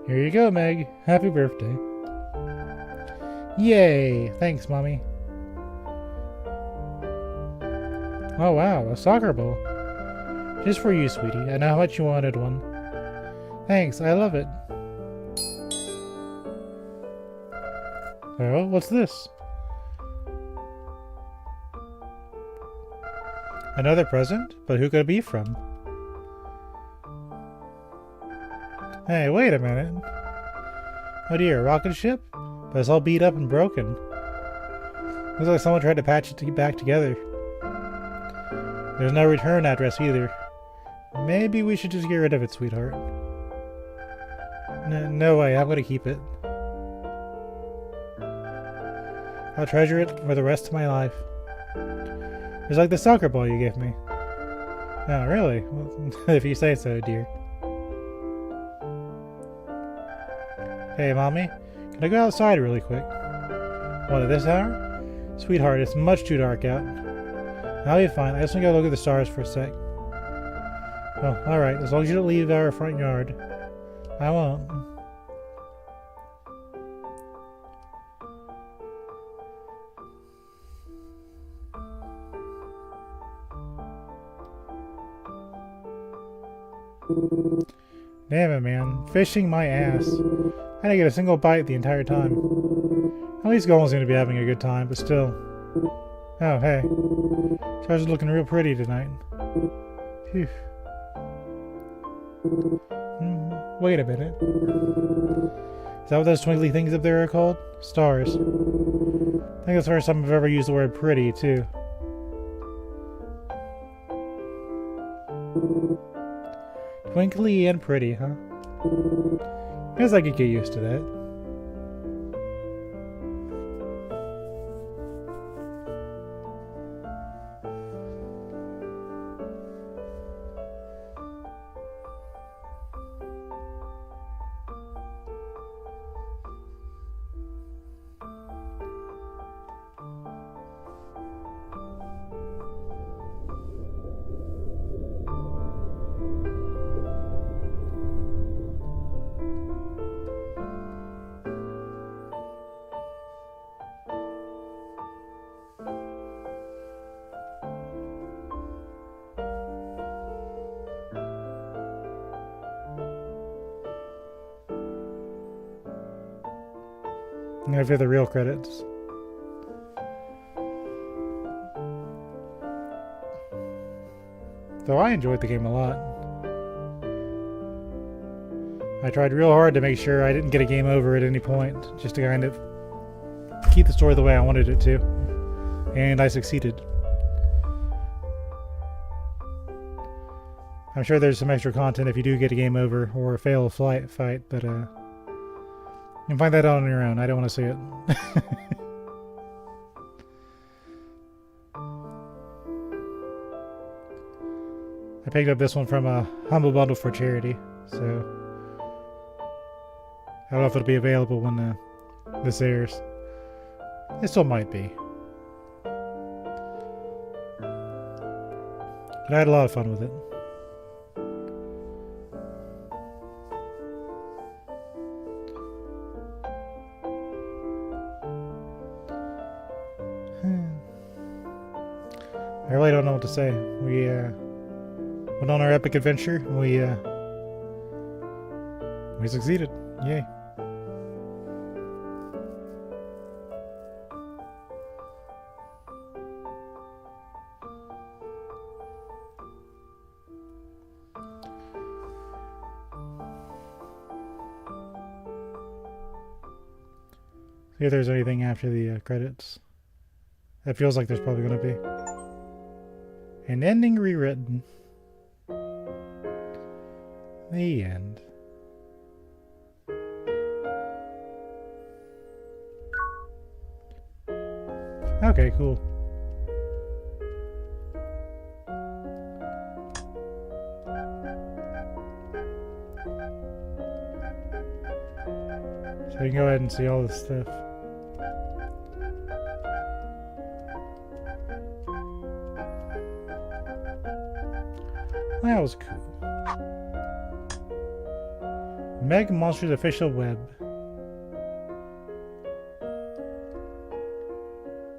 Speaker 1: Here you go, Meg. Happy birthday. Yay! Thanks, Mommy. Oh wow, a soccer ball. Just for you, sweetie. I know how much you wanted one. Thanks, I love it. Oh, what's this? Another present? But who could it be from? Hey, wait a minute. Oh dear, rocket ship? But it's all beat up and broken. Looks like someone tried to patch it back together. There's no return address either. Maybe we should just get rid of it, sweetheart. No way, I'm gonna keep it. I'll treasure it for the rest of my life. It's like the soccer ball you gave me. Oh, really? Well, if you say so, dear. Hey, Mommy, can I go outside really quick? What, at this hour? Sweetheart, it's much too dark out. I'll be fine. I just want to go look at the stars for a sec. Oh, alright. As long as you don't leave our front yard. I won't. Damn it, man. Fishing my ass. I didn't get a single bite the entire time. At least Golan seemed to be having a good time, but still. Oh, hey. Stars are looking real pretty tonight. Phew. Wait a minute. Is that what those twinkly things up there are called? Stars. I think that's the first time I've ever used the word pretty, too. Twinkly and pretty, huh? Guess I could get used to that. I'm gonna give the real credits. Though I enjoyed the game a lot. I tried real hard to make sure I didn't get a game over at any point, just to kind of keep the story the way I wanted it to. And I succeeded. I'm sure there's some extra content if you do get a game over or fail a fight, but you can find that out on your own. I don't want to see it. I picked up this one from a Humble Bundle for charity, so I don't know if it'll be available when this airs. It still might be. But I had a lot of fun with it. I really don't know what to say. We went on our epic adventure. We succeeded. Yay. See if there's anything after the credits. It feels like there's probably going to be. An ending rewritten. The end. Okay, cool. So you can go ahead and see all this stuff. That was cool. Meg Monster's official web.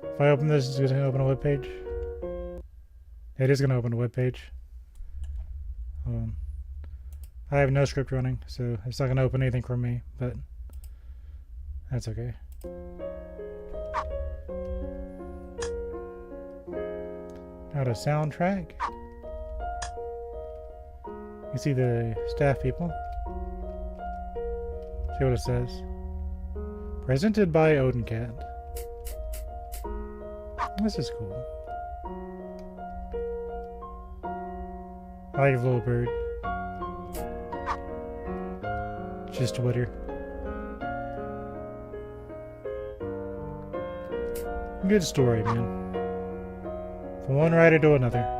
Speaker 1: If I open this, it's going to open a web page. It is going to open a web page. I have no script running, so it's not going to open anything for me, but that's okay. Got a soundtrack. You see the staff people. See what it says. Presented by Odencat. This is cool. I like a little bird. Just Twitter. Good story, man. From one writer to another.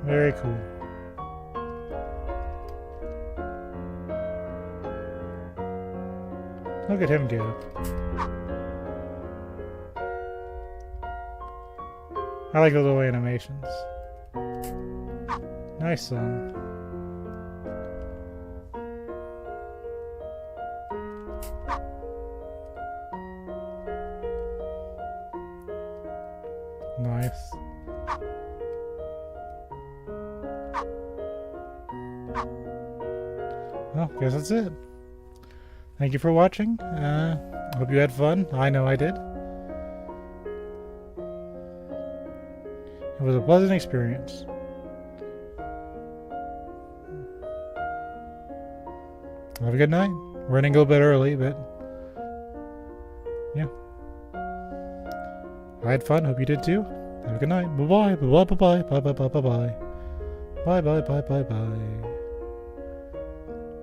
Speaker 1: Very cool. Look at him go. I like the little animations. Nice song. Nice. Well, guess that's it. Thank you for watching. Hope you had fun. I know I did. It was a pleasant experience. Have a good night. We're running a little bit early, but yeah. I had fun. Hope you did too. Have a good night. Bye-bye. Bye-bye. Bye-bye. Bye-bye. Bye-bye. Bye-bye. Bye-bye.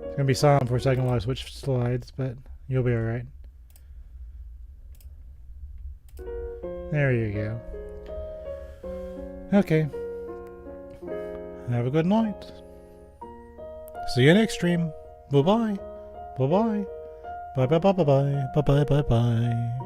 Speaker 1: It's gonna be silent for a second while I switch slides, but you'll be alright. There you go. Okay. Have a good night. See you next stream. Bye-bye. Bye-bye. Bye-bye. Bye-bye. Bye-bye. Bye-bye.